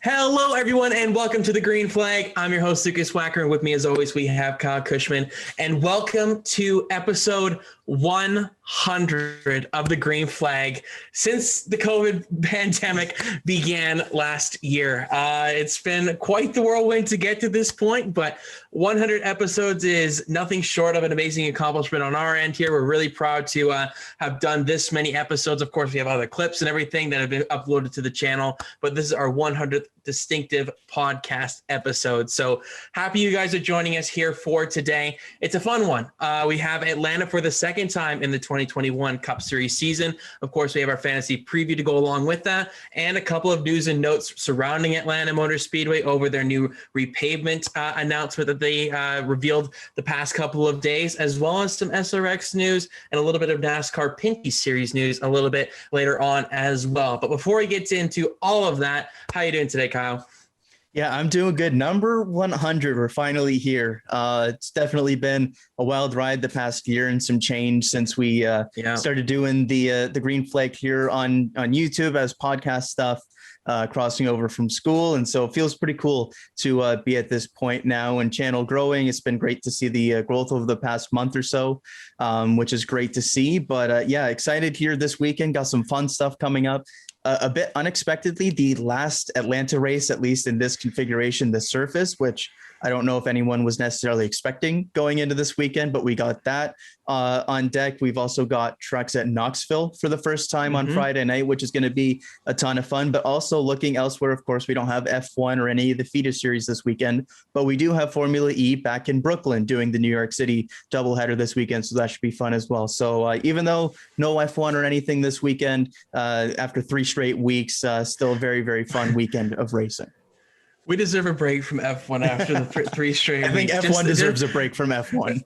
Hello, everyone, and welcome to the Green Flag. I'm your host, Lukas, Wacker, and with me, as always, we have Kyle Cushman. And welcome to episode 100 of the Green Flag since the COVID pandemic began last year. It's been quite the whirlwind to get to this point, but 100 episodes is nothing short of an amazing accomplishment on our end here. We're really proud to have done this many episodes. Of course, we have other clips and everything that have been uploaded to the channel, but this is our 100th distinctive podcast episode. So happy you guys are joining us here for today. It's a fun one. We have Atlanta for the second time in the 2021 Cup Series season. Of course, we have our fantasy preview to go along with that, and a couple of news and notes surrounding Atlanta Motor Speedway over their new repavement announcement that they revealed the past couple of days, as well as some SRX news and a little bit of NASCAR Pinty Series news a little bit later on as well. But before we get into all of that, how are you doing today, Kyle? Yeah, I'm doing good. Number 100. We're finally here. It's definitely been a wild ride the past year and some change since we started doing the Green Flag here on YouTube as podcast stuff, crossing over from school. And so it feels pretty cool to be at this point now and channel growing. It's been great to see the growth over the past month or so, which is great to see. But yeah, excited here this weekend. Got some fun stuff coming up. A bit unexpectedly, the last Atlanta race, at least in this configuration, the surface, which I don't know if anyone was necessarily expecting going into this weekend, but we got that on deck. We've also got trucks at Knoxville for the first time on Friday night, which is going to be a ton of fun, but also looking elsewhere. Of course, we don't have F1 or any of the feeder series this weekend, but we do have Formula E back in Brooklyn doing the New York City doubleheader this weekend. So that should be fun as well. So even though no F1 or anything this weekend, after 3 straight weeks, still a very, very fun weekend of racing. We deserve a break from F1 after the 3 straight I think weeks. F1 deserves a break from F1.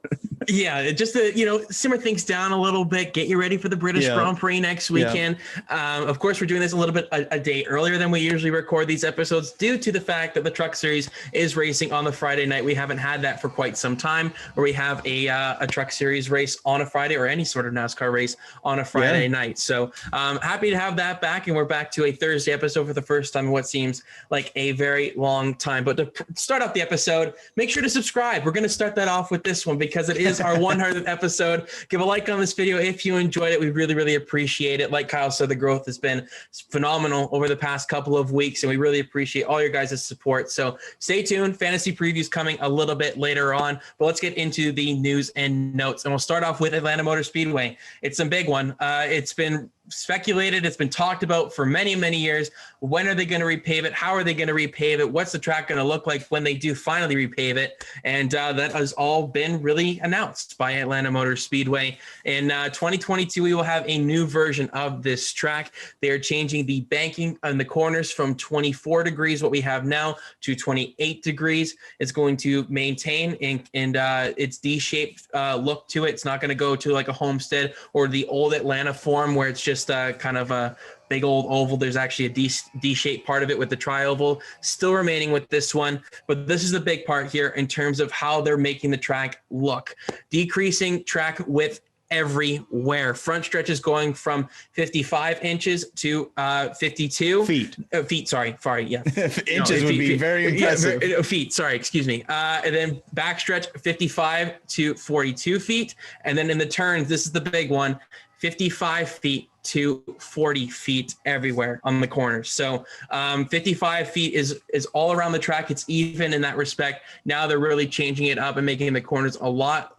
Yeah, just to, simmer things down a little bit, get you ready for the British Grand Prix next weekend. Of course, we're doing this a little bit a day earlier than we usually record these episodes due to the fact that the Truck Series is racing on the Friday night. We haven't had that for quite some time, where we have a Truck Series race on a Friday or any sort of NASCAR race on a Friday night. So happy to have that back, and we're back to a Thursday episode for the first time in what seems like a very long time. But to start off the episode, make sure to subscribe. We're going to start that off with this one because it is our 100th episode. Give a like on this video if you enjoyed it. We really, really appreciate it. Like Kyle said, the growth has been phenomenal over the past couple of weeks, and we really appreciate all your guys' support. So stay tuned. Fantasy previews coming a little bit later on, but let's get into the news and notes. And we'll start off with Atlanta Motor Speedway. It's a big one. It's been speculated. It's been talked about for many, many years. When are they going to repave it? How are they going to repave it? What's the track going to look like when they do finally repave it? And that has all been really announced by Atlanta Motor Speedway. In 2022, we will have a new version of this track. They are changing the banking on the corners from 24 degrees, what we have now, to 28 degrees. It's going to maintain and its D-shaped look to it. It's not going to go to like a Homestead or the old Atlanta form where it's just kind of a big old oval. There's actually a D-shaped part of it with the tri-oval still remaining with this one. But this is the big part here in terms of how they're making the track look. Decreasing track width everywhere. Front stretch is going from 55 inches to 52 feet. Sorry. Yeah. Inches would be very impressive. Feet. Sorry. Excuse me. And then back stretch 55 to 42 feet. And then in the turns, this is the big one, 55 feet to 40 feet everywhere on the corners. So 55 feet is all around the track. It's even in that respect. Now they're really changing it up and making the corners a lot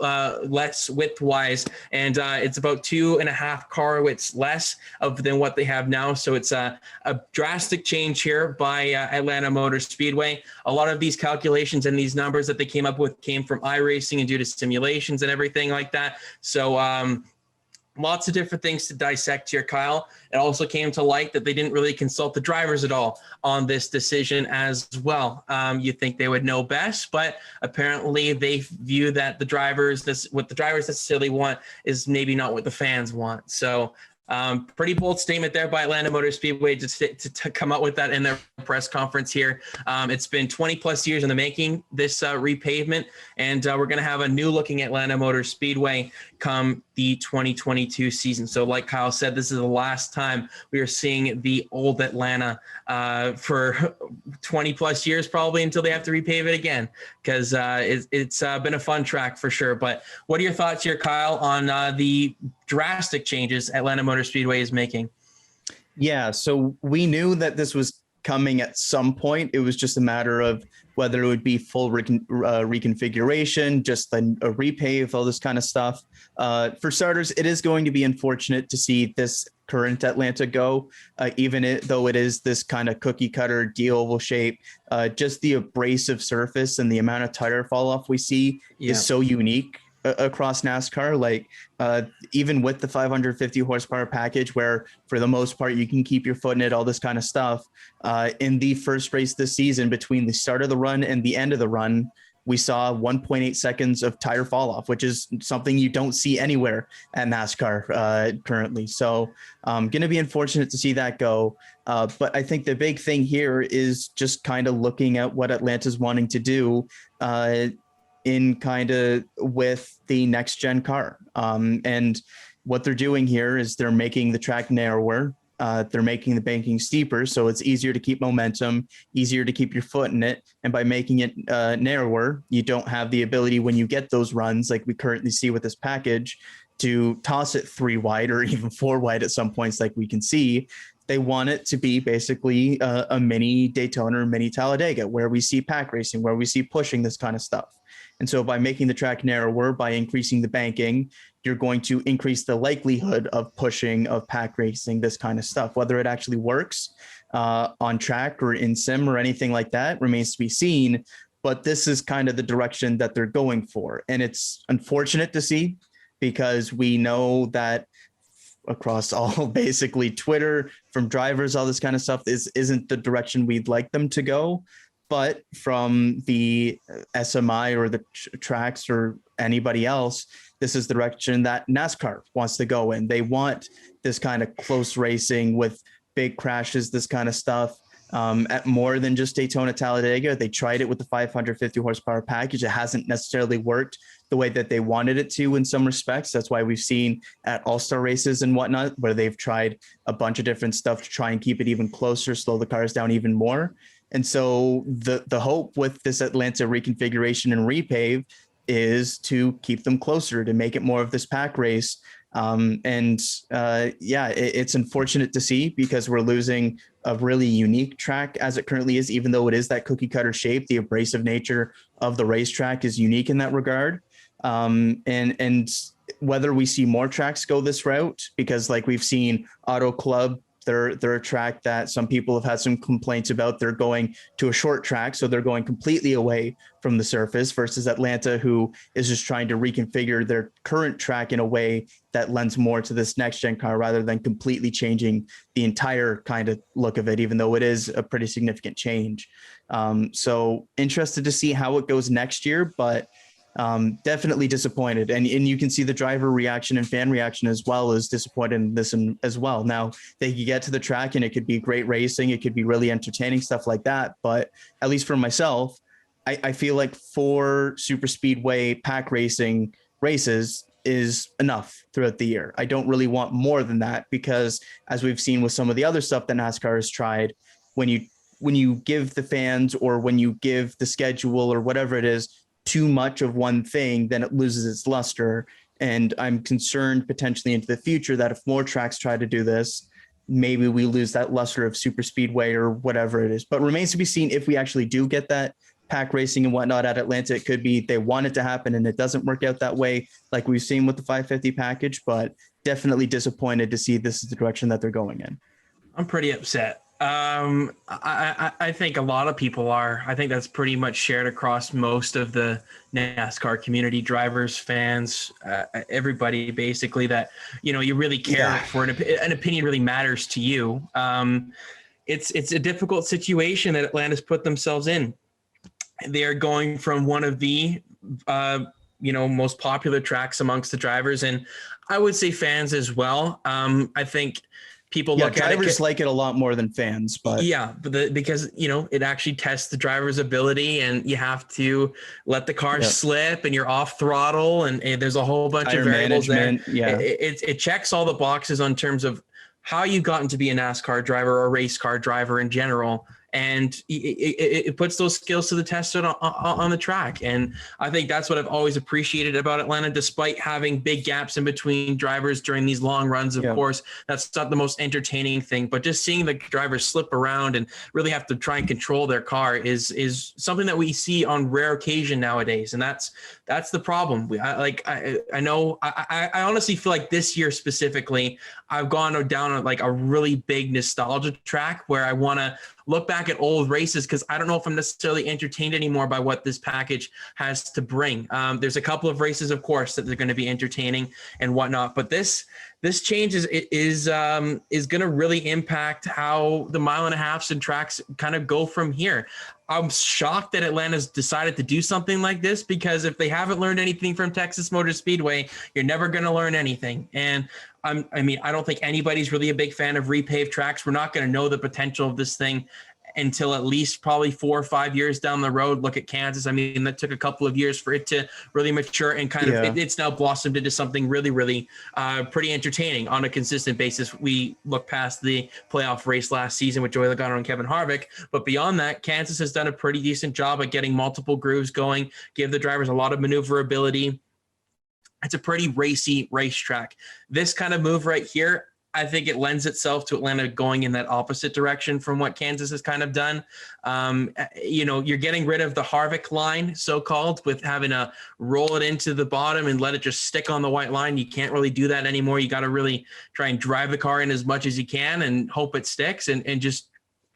less width-wise. And it's about 2.5 car widths less than what they have now. So it's a drastic change here by Atlanta Motor Speedway. A lot of these calculations and these numbers that they came up with came from iRacing and due to simulations and everything like that. So lots of different things to dissect here, Kyle. It also came to light that they didn't really consult the drivers at all on this decision as well. You think they would know best, but apparently they view that what the drivers necessarily want is maybe not what the fans want. So pretty bold statement there by Atlanta Motor Speedway to come out with that in their press conference here. It's been 20 plus years in the making, this repavement, and we're going to have a new looking Atlanta Motor Speedway come the 2022 season. So like Kyle said, this is the last time we are seeing the old Atlanta for 20 plus years, probably, until they have to repave it again, because it's been a fun track for sure. But what are your thoughts here, Kyle, on the drastic changes Atlanta Motor Speedway is making? Yeah, so we knew that this was coming at some point. It was just a matter of whether it would be full reconfiguration, just a repave, all this kind of stuff. For starters, it is going to be unfortunate to see this current Atlanta go, though it is this kind of cookie cutter D-oval shape. Just the abrasive surface and the amount of tire fall off we see is so unique across NASCAR. Like even with the 550 horsepower package, where for the most part you can keep your foot in it, all this kind of stuff, in the first race this season, between the start of the run and the end of the run, we saw 1.8 seconds of tire fall off, which is something you don't see anywhere at NASCAR currently. So going to be unfortunate to see that go. But I think the big thing here is just kind of looking at what Atlanta's wanting to do in kind of with the next gen car. And what they're doing here is they're making the track narrower. They're making the banking steeper, so it's easier to keep momentum, easier to keep your foot in it. And by making it narrower, you don't have the ability, when you get those runs like we currently see with this package, to toss it 3 wide or even 4 wide at some points, like we can see. They want it to be basically a mini Daytona or mini Talladega, where we see pack racing, where we see pushing, this kind of stuff. And so by making the track narrower, by increasing the banking, you're going to increase the likelihood of pushing, of pack racing, this kind of stuff. Whether it actually works on track or in sim or anything like that remains to be seen. But this is kind of the direction that they're going for. And it's unfortunate to see, because we know that across all basically Twitter, from drivers, all this kind of stuff, isn't the direction we'd like them to go. But from the SMI or the tracks or anybody else, this is the direction that NASCAR wants to go in. They want this kind of close racing with big crashes, this kind of stuff. At more than just Daytona, Talladega, they tried it with the 550 horsepower package. It hasn't necessarily worked the way that they wanted it to in some respects. That's why we've seen at all-star races and whatnot, where they've tried a bunch of different stuff to try and keep it even closer, slow the cars down even more. And so the hope with this Atlanta reconfiguration and repave is to keep them closer, to make it more of this pack race. It's unfortunate to see, because we're losing a really unique track as it currently is. Even though it is that cookie cutter shape, the abrasive nature of the racetrack is unique in that regard. And whether we see more tracks go this route, because like we've seen Auto Club, they're a track that some people have had some complaints about. They're going to a short track, so they're going completely away from the surface, versus Atlanta, who is just trying to reconfigure their current track in a way that lends more to this next gen car, rather than completely changing the entire kind of look of it, even though it is a pretty significant change. So interested to see how it goes next year, but definitely disappointed. And you can see the driver reaction and fan reaction as well as disappointed in this as well. Now, they could get to the track and it could be great racing. It could be really entertaining, stuff like that. But at least for myself, I feel like 4 super speedway pack racing races is enough throughout the year. I don't really want more than that, because as we've seen with some of the other stuff that NASCAR has tried, when you give the fans, or when you give the schedule or whatever it is, too much of one thing, then it loses its luster. And I'm concerned potentially into the future that if more tracks try to do this, maybe we lose that luster of super speedway or whatever it is. But remains to be seen if we actually do get that pack racing and whatnot at Atlanta. It could be they want it to happen and it doesn't work out that way, like we've seen with the 550 package. But definitely disappointed to see this is the direction that they're going in. I'm pretty upset. I think a lot of people are. I think that's pretty much shared across most of the NASCAR community, drivers, fans, everybody basically, that, you really care for an opinion really matters to you. It's a difficult situation that Atlanta's put themselves in. They're going from one of the, most popular tracks amongst the drivers, and I would say fans as well. I think people look at it. Drivers like it a lot more than fans, but because it actually tests the driver's ability, and you have to let the car slip, and you're off throttle, and there's a whole bunch of variables there. It checks all the boxes on terms of how you've gotten to be a NASCAR driver or a race car driver in general. And it puts those skills to the test on the track. And I think that's what I've always appreciated about Atlanta, despite having big gaps in between drivers during these long runs. Of course, that's not the most entertaining thing, but just seeing the drivers slip around and really have to try and control their car is something that we see on rare occasion nowadays. And that's the problem. I honestly feel like this year specifically, I've gone down on like a really big nostalgia track where I want to look back at old races, because I don't know if I'm necessarily entertained anymore by what this package has to bring. There's a couple of races, of course, that they're going to be entertaining and whatnot, but this change is going to really impact how the mile and a halves and tracks kind of go from here. I'm shocked that Atlanta's decided to do something like this, because if they haven't learned anything from Texas Motor Speedway, you're never going to learn anything. And I don't think anybody's really a big fan of repaved tracks. We're not going to know the potential of this thing until at least probably 4 or 5 years down the road. Look at Kansas. That took a couple of years for it to really mature, and kind of it's now blossomed into something really, really pretty entertaining on a consistent basis. We look past the playoff race last season with Joey Logano and Kevin Harvick, but beyond that, Kansas has done a pretty decent job at getting multiple grooves going, give the drivers a lot of maneuverability. It's a pretty racy racetrack. This kind of move right here, I think it lends itself to Atlanta going in that opposite direction from what Kansas has kind of done. You're getting rid of the Harvick line, so-called, with having to roll it into the bottom and let it just stick on the white line. You can't really do that anymore. You got to really try and drive the car in as much as you can and hope it sticks, and just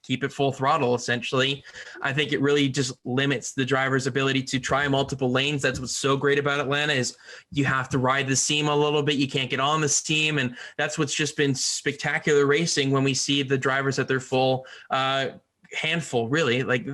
keep it full throttle, essentially. I think it really just limits the driver's ability to try multiple lanes. That's what's so great about Atlanta, is you have to ride the seam a little bit. You can't get on the seam. And that's what's just been spectacular racing when we see the drivers at their full handful, really. Like,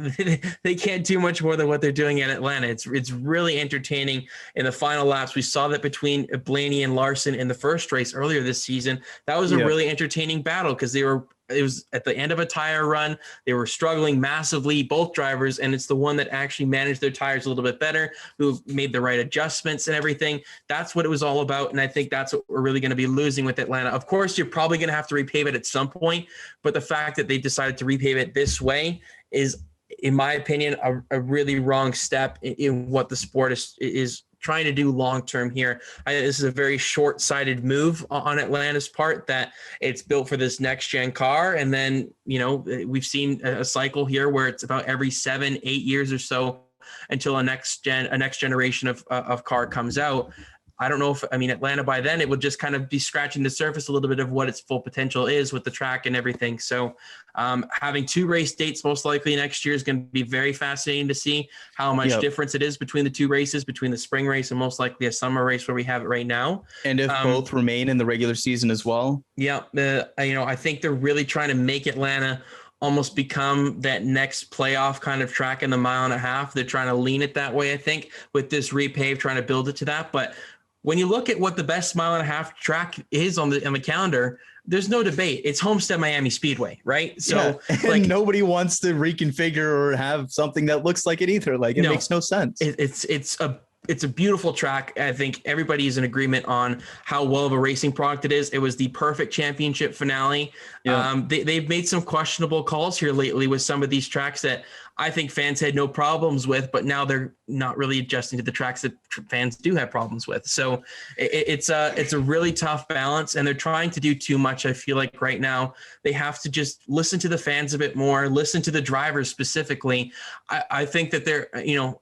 they can't do much more than what they're doing at Atlanta. It's really entertaining. In the final laps, we saw that between Blaney and Larson in the first race earlier this season. That was a really entertaining battle, because it was at the end of a tire run. They were struggling massively, both drivers, and it's the one that actually managed their tires a little bit better, who made the right adjustments and everything. That's what it was all about, and I think that's what we're really going to be losing with Atlanta. Of course, you're probably going to have to repave it at some point, but the fact that they decided to repave it this way is, in my opinion, a really wrong step in what the sport is trying to do long-term here. This is a very short-sighted move on Atlanta's part, that it's built for this next-gen car. And then, we've seen a cycle here where it's about every 7-8 years or so until a next generation of car comes out. I don't know if, Atlanta by then, it would just kind of be scratching the surface a little bit of what its full potential is with the track and everything. So having 2 race dates most likely next year is going to be very fascinating to see how much difference it is between the 2 races, between the spring race and most likely a summer race where we have it right now. And if both remain in the regular season as well. Yeah. I think they're really trying to make Atlanta almost become that next playoff kind of track in the mile and a half. They're trying to lean it that way, I think, with this repave, trying to build it to that. But when you look at what the best mile and a half track is on the calendar, there's no debate. It's Homestead Miami Speedway, right? So nobody wants to reconfigure or have something that looks like it either. Like, it makes no sense. It's a beautiful track. I think everybody is in agreement on how well of a racing product it is. It was the perfect championship finale. Yeah. They've made some questionable calls here lately with some of these tracks that I think fans had no problems with, but now they're not really adjusting to the tracks that fans do have problems with. So it's a really tough balance, and they're trying to do too much. I feel like right now they have to just listen to the fans a bit more, listen to the drivers specifically. I think that they're,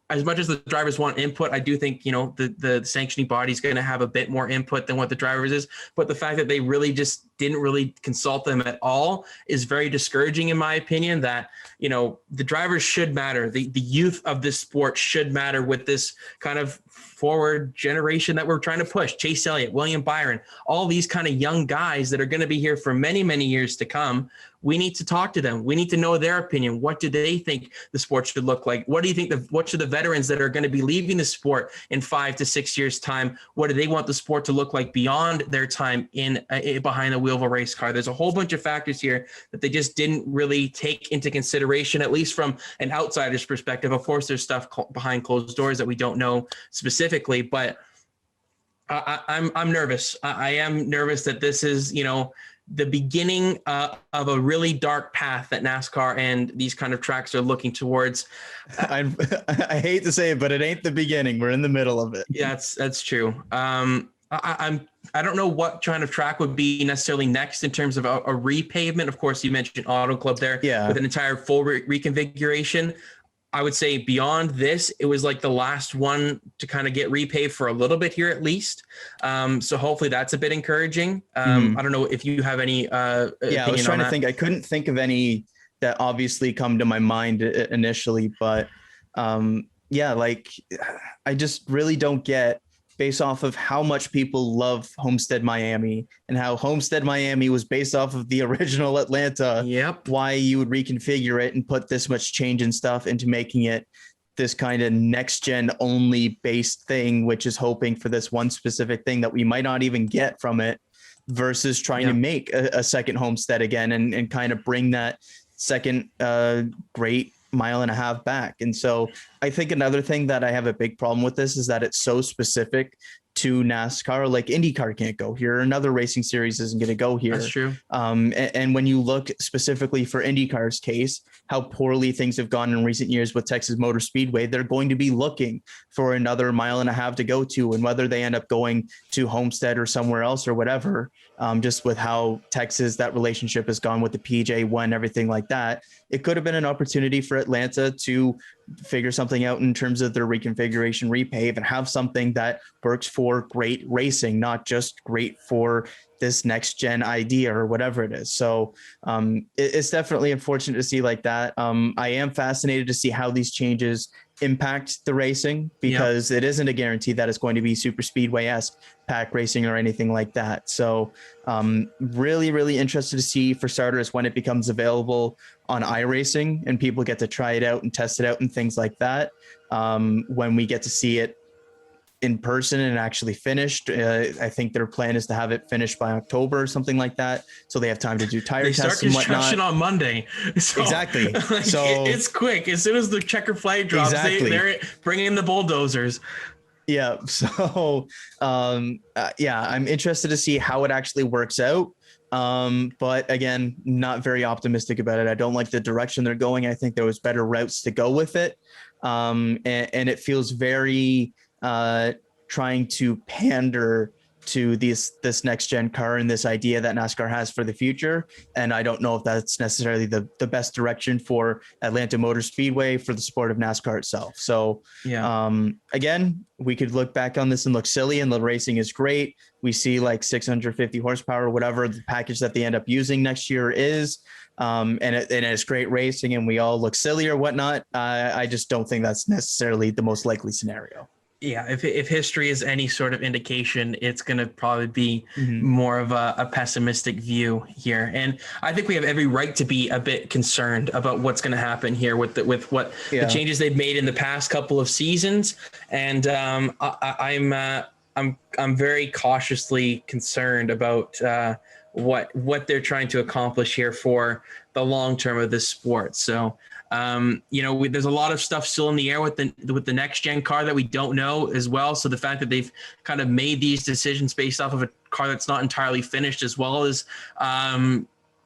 as much as the drivers want input, I do think, the sanctioning body is going to have a bit more input than what the drivers is. But the fact that they really just didn't really consult them at all is very discouraging, in my opinion. That, the drivers should matter. The youth of this sport should matter with this kind of forward generation that we're trying to push. Chase Elliott, William Byron, all these kind of young guys that are going to be here for many, many years to come. We need to talk to them. We need to know their opinion. What do they think the sport should look like? What do you think what should the veterans that are going to be leaving the sport in 5 to 6 years time, what do they want the sport to look like beyond their time in behind the wheel of a race car? There's a whole bunch of factors here that they just didn't really take into consideration, at least from an outsider's perspective. Of course, there's stuff behind closed doors that we don't know specifically, but I'm nervous. I am nervous that this is, the beginning of a really dark path that NASCAR and these kind of tracks are looking towards. I hate to say it, but it ain't the beginning. We're in the middle of it. Yeah, that's true. I don't know what kind of track would be necessarily next in terms of a repavement. Of course, you mentioned Auto Club there with an entire full reconfiguration. I would say beyond this, it was like the last one to kind of get repaved for a little bit here at least. So hopefully that's a bit encouraging. I don't know if you have any I was trying to think. I couldn't think of any that obviously come to my mind initially, but I just really don't get, based off of how much people love Homestead Miami and how Homestead Miami was based off of the original Atlanta, why you would reconfigure it and put this much change and stuff into making it this kind of next gen only based thing, which is hoping for this one specific thing that we might not even get from it, versus trying to make a second Homestead again and kind of bring that second great mile and a half back. And so I think another thing that I have a big problem with this is that it's so specific to NASCAR. Like IndyCar can't go here. Another racing series isn't going to go here. That's true. And when you look specifically for IndyCar's case, how poorly things have gone in recent years with Texas Motor Speedway, they're going to be looking for another mile and a half to go to. And whether they end up going to Homestead or somewhere else or whatever, just with how Texas, that relationship has gone with the PJ1, everything like that, it could have been an opportunity for Atlanta to figure something out in terms of their reconfiguration, repave, and have something that works for great racing, not just great for this next gen idea or whatever it is. So it's definitely unfortunate to see like that. I am fascinated to see how these changes impact the racing, because it isn't a guarantee that it's going to be super speedway-esque pack racing or anything like that. So really, really interested to see, for starters, when it becomes available on iRacing and people get to try it out and test it out and things like that. When we get to see it in person and actually finished, I think their plan is to have it finished by October or something like that, so they have time to do tire tests and whatnot. They start construction on Monday. So, exactly. So it's quick. As soon as the checker flag drops, they're bringing in the bulldozers. Yeah. So I'm interested to see how it actually works out. But again, not very optimistic about it. I don't like the direction they're going. I think there was better routes to go with it. And it feels very trying to pander to this next gen car and this idea that NASCAR has for the future. And I don't know if that's necessarily the best direction for Atlanta Motor Speedway, for the sport of NASCAR itself. So again, we could look back on this and look silly, and the racing is great. We see like 650 horsepower, whatever the package that they end up using next year is. And it's great racing and we all look silly or whatnot. I just don't think that's necessarily the most likely scenario. Yeah, if history is any sort of indication, it's going to probably be more of a pessimistic view here. And I think we have every right to be a bit concerned about what's going to happen here with the changes they've made in the past couple of seasons. And I'm very cautiously concerned about what they're trying to accomplish here for the long term of this sport. So there's a lot of stuff still in the air with the next gen car that we don't know as well. So the fact that they've kind of made these decisions based off of a car that's not entirely finished as well is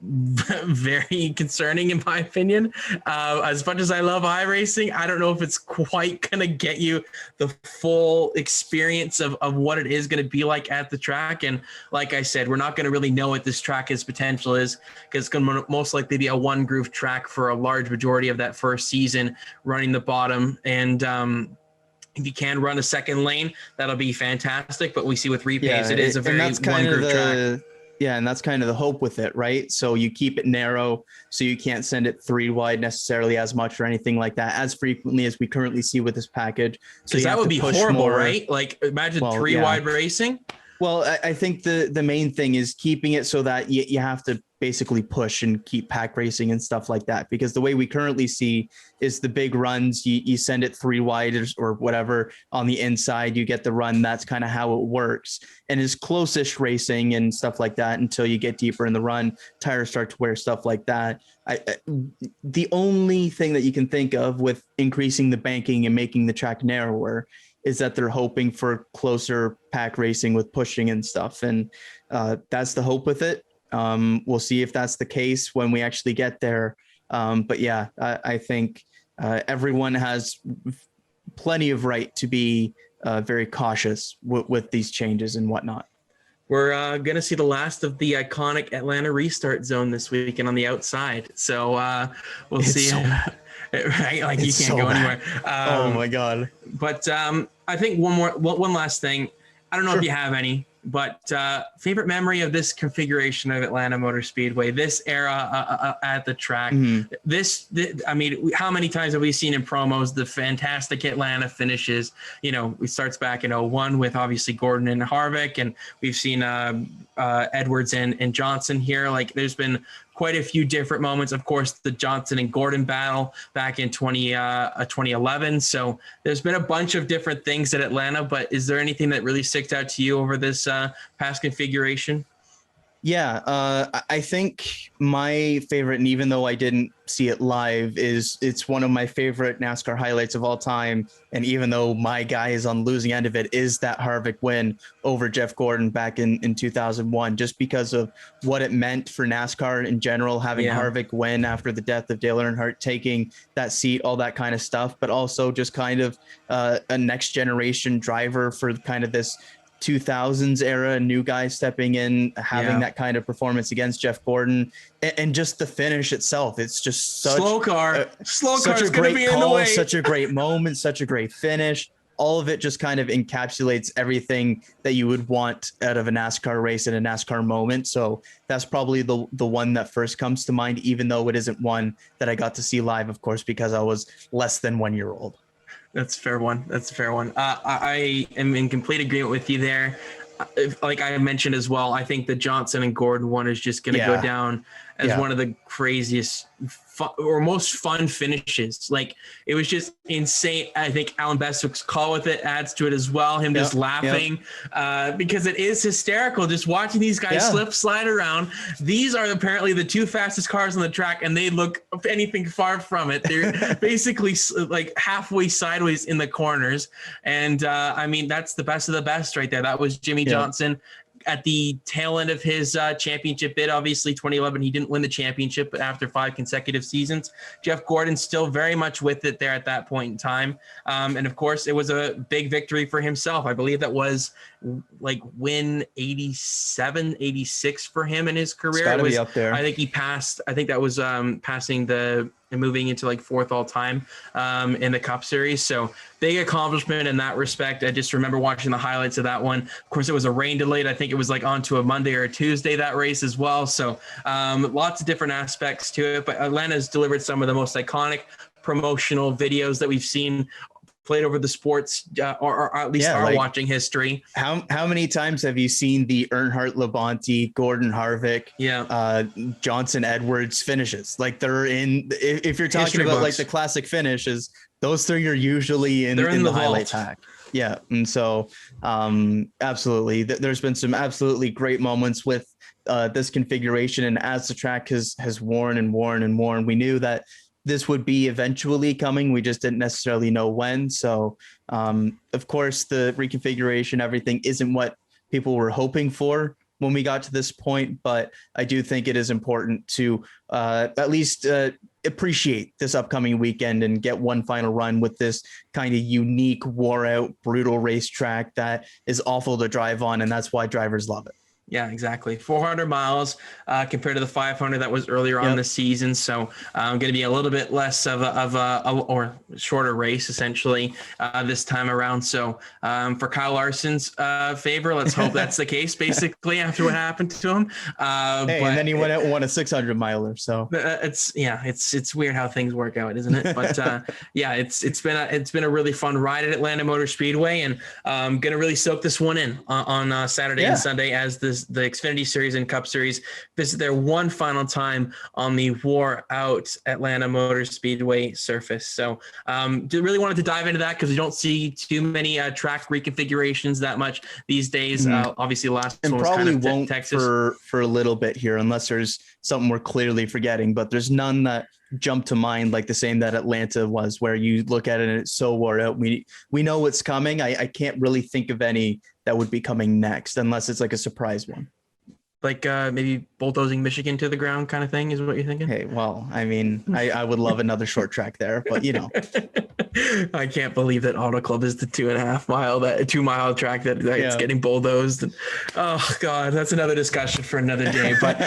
very concerning in my opinion. As much as I love iRacing, I don't know if it's quite going to get you the full experience of what it is going to be like at the track. And like I said, we're not going to really know what this track's potential is, because it's going to most likely be a one groove track for a large majority of that first season, running the bottom. And if you can run a second lane, that'll be fantastic. But we see with repaves, it is a very one groove track. Yeah, and that's kind of the hope with it, right? So you keep it narrow, so you can't send it 3 wide necessarily as much or anything like that as frequently as we currently see with this package. So that would be horrible, right? Like imagine 3 wide racing. Well, I think the main thing is keeping it so that you have to basically push and keep pack racing and stuff like that. Because the way we currently see is the big runs, you send it 3 wide or whatever on the inside, you get the run. That's kind of how it works. And it's close-ish racing and stuff like that until you get deeper in the run, tires start to wear, stuff like that. The only thing that you can think of with increasing the banking and making the track narrower is that they're hoping for closer pack racing with pushing and stuff. And that's the hope with it. We'll see if that's the case when we actually get there. But yeah, I think everyone has plenty of right to be very cautious with these changes and whatnot. We're going to see the last of the iconic Atlanta restart zone this weekend on the outside. So we'll see. Right? Like you can't go anywhere. Oh my God. But I think one last thing. I don't know if you have any, but favorite memory of this configuration of Atlanta Motor Speedway, this era at the track. I mean, how many times have we seen in promos the fantastic Atlanta finishes? You know, it starts back in 01 with obviously Gordon and Harvick, and we've seen Edwards and Johnson here. Like, there's been quite a few different moments. Of course, the Johnson and Gordon battle back in 2011. So there's been a bunch of different things at Atlanta, but is there anything that really sticks out to you over this past configuration? Yeah, I think my favorite, and even though I didn't see it live, it's one of my favorite NASCAR highlights of all time. And even though my guy is on the losing end of it, is that Harvick win over Jeff Gordon back in 2001, just because of what it meant for NASCAR in general, having Harvick win after the death of Dale Earnhardt, taking that seat, all that kind of stuff, but also just kind of a next generation driver for kind of this 2000s era, a new guy stepping in, having that kind of performance against Jeff Gordon, and just the finish itself. It's just such slow car is going to be in the way. Such a great moment, such a great finish. All of it just kind of encapsulates everything that you would want out of a NASCAR race and a NASCAR moment. So that's probably the one that first comes to mind, even though it isn't one that I got to see live, of course, because I was less than 1 year old. That's a fair one. I am in complete agreement with you there. Like I mentioned as well, I think the Johnson and Gordon one is just going to go down as one of the craziest or most fun finishes. Like, it was just insane. I think Alan Bestwick's call with it adds to it as well. Him just laughing because it is hysterical just watching these guys slide around. These are apparently the 2 fastest cars on the track, and they look anything far from it. They're basically like halfway sideways in the corners. And I mean, that's the best of the best right there. That was Jimmy Johnson at the tail end of his championship bid. Obviously 2011, he didn't win the championship, but after 5 consecutive seasons, Jeff Gordon still very much with it there at that point in time. And of course, it was a big victory for himself. I believe that was like win 87, 86 for him in his career. It's gotta be up there. I think he passed, I think that was passing and moving into like 4th all time in the Cup Series. So big accomplishment in that respect. I just remember watching the highlights of that one. Of course, it was a rain delayed. I think it was like onto a Monday or a Tuesday, that race as well. So lots of different aspects to it, but Atlanta's delivered some of the most iconic promotional videos that we've seen played over the sports or at least our watching history. How many times have you seen the Earnhardt Labonte, Gordon Harvick, Johnson Edwards finishes? Like, they're in, if you're talking history about books. Like the classic finishes, those 3 are usually in the highlight pack. Yeah. And so absolutely, there's been some absolutely great moments with this configuration. And as the track has worn and worn and worn, we knew that this would be eventually coming. We just didn't necessarily know when. So, of course, the reconfiguration, everything isn't what people were hoping for when we got to this point. But I do think it is important to at least appreciate this upcoming weekend and get one final run with this kind of unique, wore out, brutal racetrack that is awful to drive on. And that's why drivers love it. Yeah, exactly. 400 miles compared to the 500 that was earlier on the season. So going to be a little bit less of a shorter race essentially this time around. So for Kyle Larson's favor, let's hope that's the case basically after what happened to him. And then he went out and won a 600 miler. So it's weird how things work out, isn't it? But it's been a really fun ride at Atlanta Motor Speedway, and going to really soak this one in on Saturday and Sunday as this the Xfinity Series and Cup Series, visit there one final time on the wore out Atlanta Motor Speedway surface. So really wanted to dive into that because we don't see too many track reconfigurations that much these days. Obviously the last and one was probably kind of won't Texas for a little bit here, unless there's something we're clearly forgetting, but there's none that jump to mind like the same that Atlanta was, where you look at it and it's so wore out. We know what's coming. I can't really think of any that would be coming next unless it's like a surprise one. Like maybe bulldozing Michigan to the ground kind of thing is what you're thinking? Hey, well, I mean, I would love another short track there, but you know. I can't believe that Auto Club is the 2 mile track that's getting bulldozed. And, oh God, that's another discussion for another day. But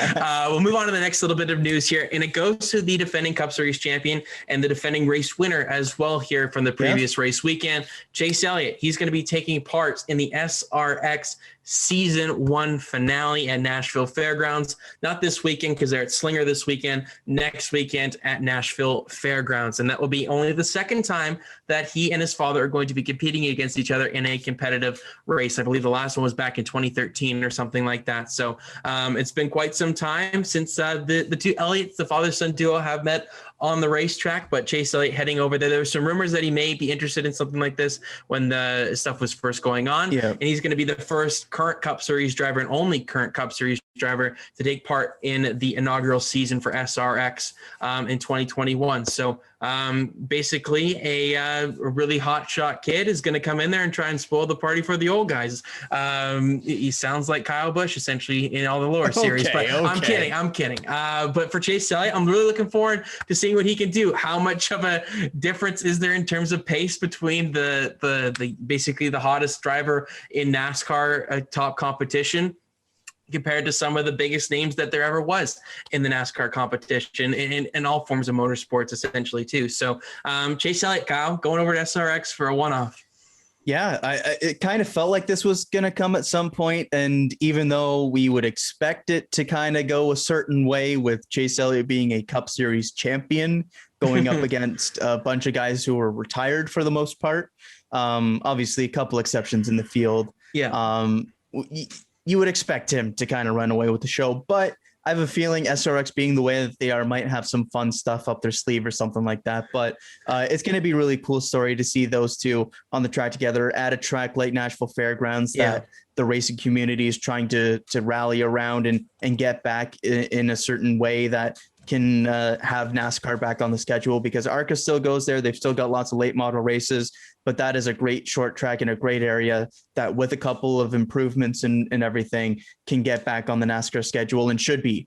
we'll move on to the next little bit of news here. And it goes to the defending Cup Series champion and the defending race winner as well here from the previous race weekend, Chase Elliott. He's going to be taking part in the SRX Season 1 finale at Nashville Fairgrounds. Not this weekend because they're at Slinger this weekend, next weekend at Nashville Fairgrounds. And that will be only the second time that he and his father are going to be competing against each other in a competitive race. I believe the last one was back in 2013 or something like that. So it's been quite some time since the two Elliots, the father-son duo, have met on the racetrack, but Chase Elliott heading over there. There were some rumors that he may be interested in something like this when the stuff was first going on. Yeah. And he's going to be the first current Cup Series driver and only current Cup Series driver to take part in the inaugural season for SRX in 2021. So basically a really hot shot kid is going to come in there and try and spoil the party for the old guys. He sounds like Kyle Busch essentially in all the lower series, but I'm kidding. But for Chase Elliott, I'm really looking forward to seeing what he can do. How much of a difference is there in terms of pace between the basically the hottest driver in NASCAR top competition compared to some of the biggest names that there ever was in the NASCAR competition in all forms of motorsports essentially too. So Chase Elliott, Kyle, going over to SRX for a one-off. Yeah, it kind of felt like this was going to come at some point. And even though we would expect it to kind of go a certain way with Chase Elliott being a Cup Series champion, going up against a bunch of guys who were retired for the most part, obviously a couple exceptions in the field. Yeah. You would expect him to kind of run away with the show, but I have a feeling SRX being the way that they are might have some fun stuff up their sleeve or something like that. But it's going to be a really cool story to see those two on the track together at a track like Nashville Fairgrounds that the racing community is trying to rally around and get back in a certain way that can have NASCAR back on the schedule, because ARCA still goes there. They've still got lots of late model races, but that is a great short track in a great area that with a couple of improvements and everything can get back on the NASCAR schedule and should be.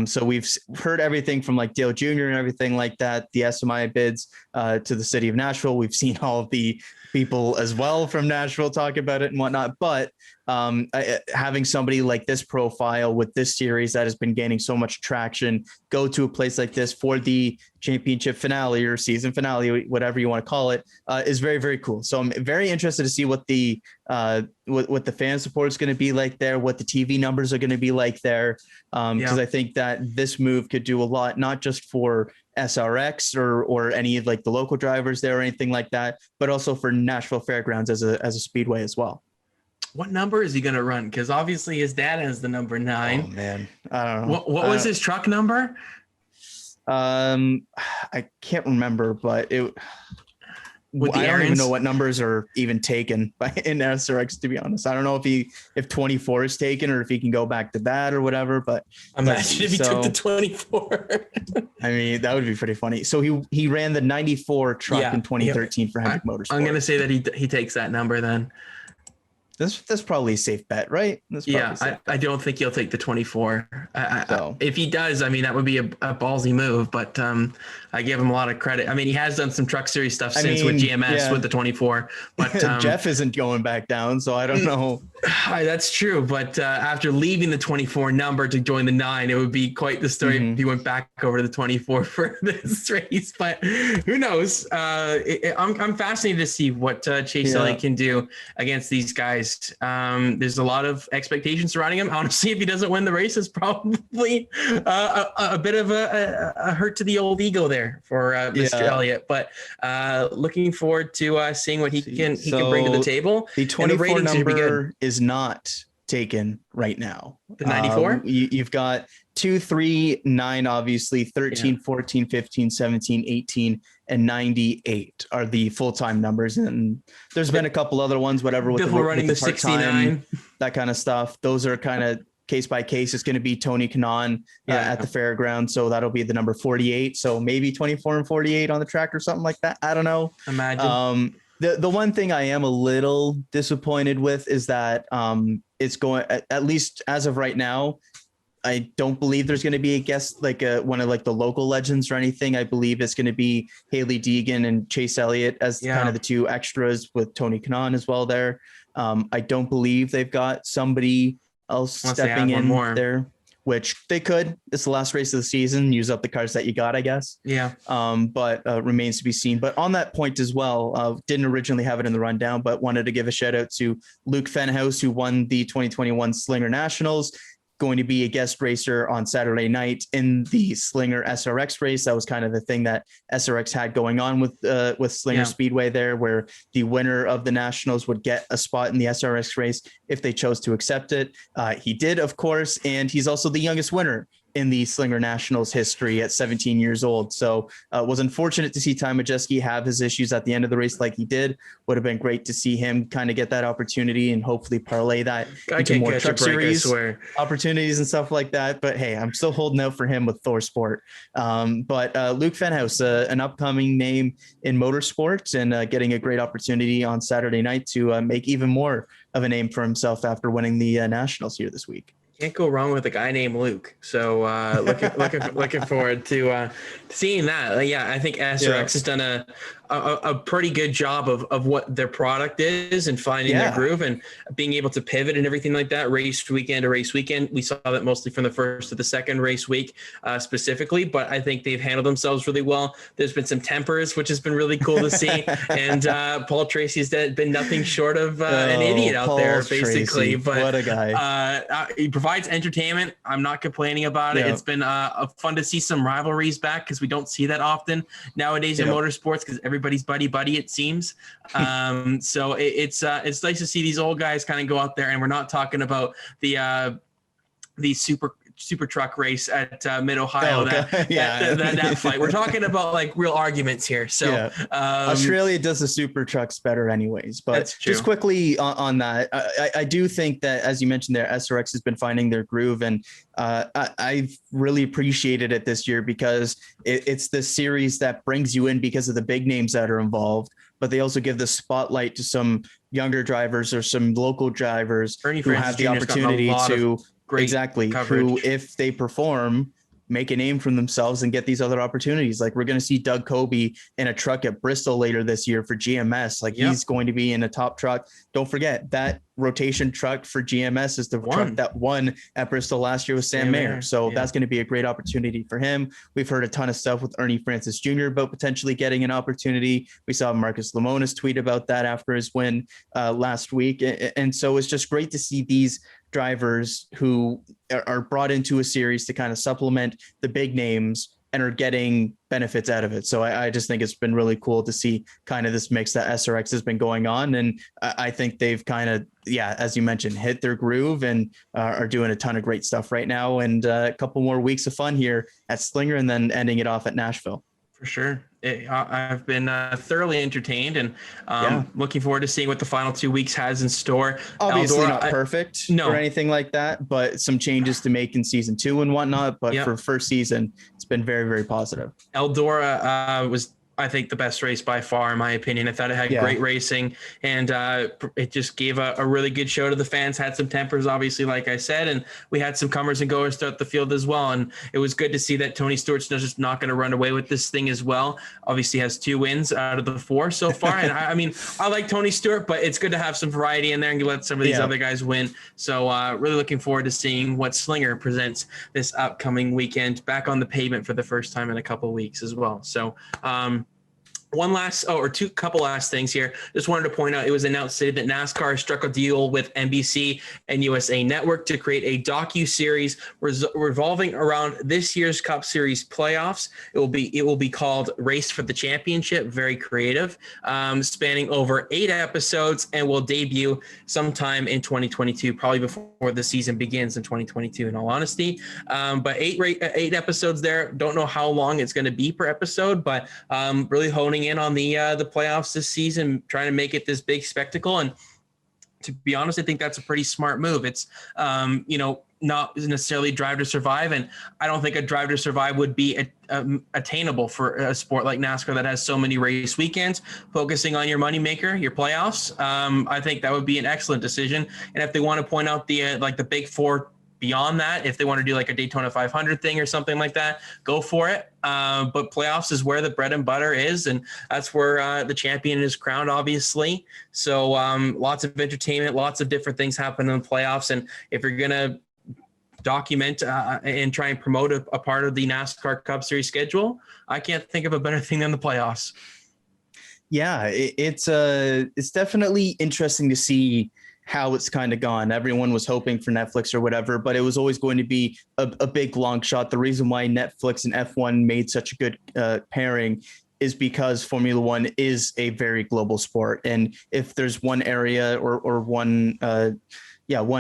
So we've heard everything from like Dale Jr. and everything like that, the SMI bids to the city of Nashville. We've seen all of the people as well from Nashville talk about it and whatnot, but having somebody like this profile with this series that has been gaining so much traction go to a place like this for the championship finale or season finale, whatever you want to call it, is very, very cool. So I'm very interested to see what the fan support is going to be like there, what the TV numbers are going to be like there. Because I think that this move could do a lot, not just for SRX or any of like the local drivers there or anything like that, but also for Nashville Fairgrounds as a speedway as well. What number is he going to run? Because obviously his dad has the number 9. Oh man, I don't know. What was his truck number? I can't remember, but I don't even know what numbers are even taken in SRX, to be honest. I don't know if 24 is taken or if he can go back to that or whatever, but imagine if he took the 24. I mean, that would be pretty funny. So he ran the 94 truck in 2013 for Hendrick Motorsport. I'm going to say that he takes that number then. That's probably a safe bet, right? I don't think he'll take the 24. If he does, I mean, that would be a ballsy move, but I give him a lot of credit. I mean, he has done some truck series stuff with GMS with the 24, but Jeff isn't going back down, so I don't know. That's true, but after leaving the 24 number to join the 9, it would be quite the story if he went back over to the 24 for this race, but who knows? I'm fascinated to see what Chase Elliott can do against these guys. There's a lot of expectations surrounding him. Honestly, if he doesn't win the race, it's probably a bit of a hurt to the old ego there for Mr. Elliott. But looking forward to seeing what he can bring to the table. The 24 number is not taken right now. The 94? You've got 2, 3, 9, obviously 13, 14, 15, 17, 18, and 98 are the full-time numbers. And there's been a couple other ones, whatever, with running the 69, that kind of stuff. Those are kind of case by case. It's going to be Tony Kanaan at the fairground. So that'll be the number 48. So maybe 24 and 48 on the track or something like that. I don't know. Imagine. The one thing I am a little disappointed with is that it's going, at least as of right now, I don't believe there's going to be a guest, like one of like the local legends or anything. I believe it's going to be Haley Deegan and Chase Elliott as kind of the two extras, with Tony Kanaan as well there. I don't believe they've got somebody else stepping in there, which they could. It's the last race of the season. Use up the cars that you got, I guess. Yeah. But remains to be seen. But on that point as well, didn't originally have it in the rundown, but wanted to give a shout out to Luke Fenhouse, who won the 2021 Slinger Nationals. Going to be a guest racer on Saturday night in the Slinger SRX race. That was kind of the thing that SRX had going on with Slinger Speedway there, where the winner of the Nationals would get a spot in the SRX race if they chose to accept it. He did, of course, and he's also the youngest winner in the Slinger Nationals history at 17 years old. So it was unfortunate to see Ty Majeski have his issues at the end of the race like he did. Would have been great to see him kind of get that opportunity and hopefully parlay that into more Truck Series opportunities and stuff like that. But hey, I'm still holding out for him with Thor Sport. But Luke Fenhouse, an upcoming name in motorsports, and getting a great opportunity on Saturday night to make even more of a name for himself after winning the Nationals here this week. Can't go wrong with a guy named Luke. So looking forward to seeing that. Yeah, I think SRX has done a pretty good job of what their product is and finding their groove and being able to pivot and everything like that. Race weekend to race weekend. We saw that mostly from the first to the second race week specifically, but I think they've handled themselves really well. There's been some tempers, which has been really cool to see. And Paul Tracy's been nothing short of an idiot out there, basically. Tracy. But what a guy. He provides entertainment. I'm not complaining about it. It's been fun to see some rivalries back, because we don't see that often nowadays in motorsports, because everybody's buddy, it seems. So it's nice to see these old guys kind of go out there, and we're not talking about the super truck race at Mid-Ohio, that fight. We're talking about like real arguments here. So Australia does the super trucks better anyways. But just quickly on that, I do think that, as you mentioned there, SRX has been finding their groove, and I've really appreciated it this year, because it's the series that brings you in because of the big names that are involved, but they also give the spotlight to some younger drivers or some local drivers who have the opportunity to who, if they perform, make a name for themselves and get these other opportunities. Like, we're going to see Doug Coby in a truck at Bristol later this year for GMS. Like, he's going to be in a top truck. Don't forget that rotation truck for GMS is the truck that won at Bristol last year with Sam Mayer. So that's going to be a great opportunity for him. We've heard a ton of stuff with Ernie Francis Jr. about potentially getting an opportunity. We saw Marcus Lemonis tweet about that after his win last week. And so it's just great to see these drivers who are brought into a series to kind of supplement the big names and are getting benefits out of it. So I just think it's been really cool to see kind of this mix that SRX has been going on. And I think they've kind of, as you mentioned, hit their groove and are doing a ton of great stuff right now. And a couple more weeks of fun here at Slinger, and then ending it off at Nashville. For sure. I've been thoroughly entertained, and looking forward to seeing what the final 2 weeks has in store. Obviously not perfect or anything like that, but some changes to make in season 2 and whatnot. But for first season, it's been very, very positive. Eldora was, I think, the best race by far, in my opinion. I thought it had great racing, and it just gave a really good show to the fans. Had some tempers, obviously, like I said, and we had some comers and goers throughout the field as well. And it was good to see that Tony Stewart's just not going to run away with this thing as well. Obviously has 2 wins out of the 4 so far. And I mean, I like Tony Stewart, but it's good to have some variety in there and let some of these other guys win. So really looking forward to seeing what Slinger presents this upcoming weekend, back on the pavement for the first time in a couple of weeks as well. So couple last things here. Just wanted to point out, it was announced today that NASCAR struck a deal with NBC and USA Network to create a docu-series revolving around this year's Cup Series playoffs. It will be called Race for the Championship. Very creative, spanning over 8 episodes, and will debut sometime in 2022, probably before the season begins in 2022, in all honesty. But 8 episodes there. Don't know how long it's going to be per episode, but really honing in on the playoffs this season, trying to make it this big spectacle. And to be honest, I think that's a pretty smart move. It's not necessarily Drive to Survive, and I don't think a Drive to Survive would be attainable for a sport like NASCAR that has so many race weekends. Focusing on your moneymaker, your playoffs, I think that would be an excellent decision. And if they want to point out the big four beyond that, if they want to do like a Daytona 500 thing or something like that, go for it. But playoffs is where the bread and butter is, and that's where the champion is crowned, obviously. So lots of entertainment, lots of different things happen in the playoffs. And if you're going to document and try and promote a part of the NASCAR Cup Series schedule, I can't think of a better thing than the playoffs. Yeah, it's definitely interesting to see how it's kind of gone. Everyone was hoping for Netflix or whatever, but it was always going to be a big long shot. The reason why Netflix and F1 made such a good pairing is because Formula One is a very global sport. And if there's one area or one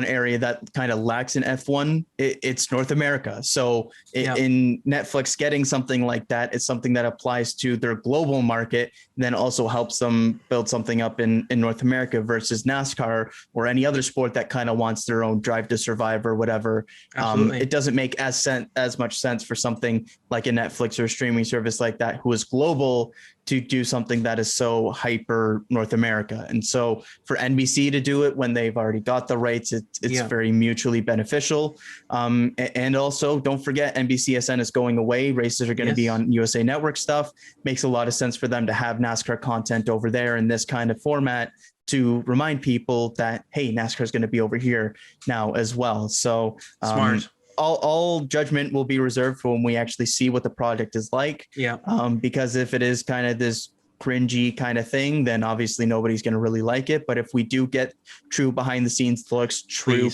area that kind of lacks in F1, it's North America. So in Netflix getting something like that, it's something that applies to their global market, and then also helps them build something up in North America versus NASCAR or any other sport that kind of wants their own Drive to Survive or whatever. It doesn't make as much sense for something like a Netflix or a streaming service like that, who is global, to do something that is so hyper North America. And so for NBC to do it when they've already got the rights, it's very mutually beneficial. And also don't forget, NBCSN is going away. Races are going to be on USA Network stuff. Makes a lot of sense for them to have NASCAR content over there in this kind of format, to remind people that, hey, NASCAR is going to be over here now as well. So smart. All judgment will be reserved for when we actually see what the product is like. Because if it is kind of this cringy kind of thing, then obviously nobody's going to really like it. But if we do get true behind the scenes looks,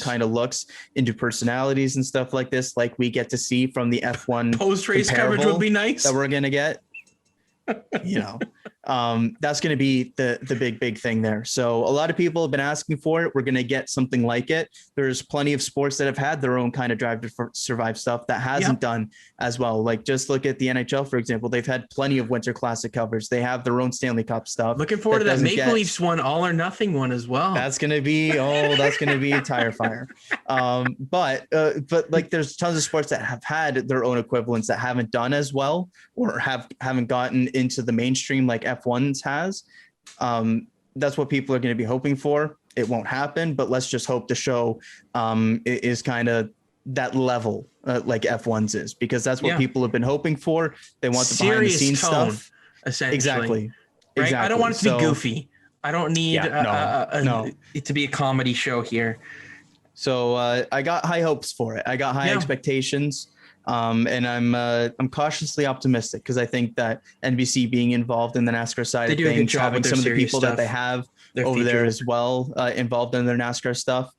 kind of looks into personalities and stuff like this, like we get to see from the F1 post-race coverage would be nice that we're going to get, that's going to be the big thing there. So a lot of people have been asking for it. We're going to get something like it. There's plenty of sports that have had their own kind of Drive to Survive stuff that hasn't done as well. Like just look at the NHL, for example. They've had plenty of Winter Classic coverage. They have their own Stanley Cup stuff. Looking forward to that Maple Leafs one, All or Nothing one as well. That's going to be a tire fire. But like there's tons of sports that have had their own equivalents that haven't done as well, or haven't gotten into the mainstream like F1's has. That's what people are going to be hoping for. It won't happen, but let's just hope the show is kind of that level like F1's is, because that's what people have been hoping for. They want the behind the scenes stuff. Essentially. Exactly. Right? I don't want it to be goofy. I don't need it to be a comedy show here. So I got high hopes for it. I got high expectations. And I'm cautiously optimistic, because I think that NBC being involved in the NASCAR side of things, having some of the people that they have over there as well involved in their NASCAR stuff,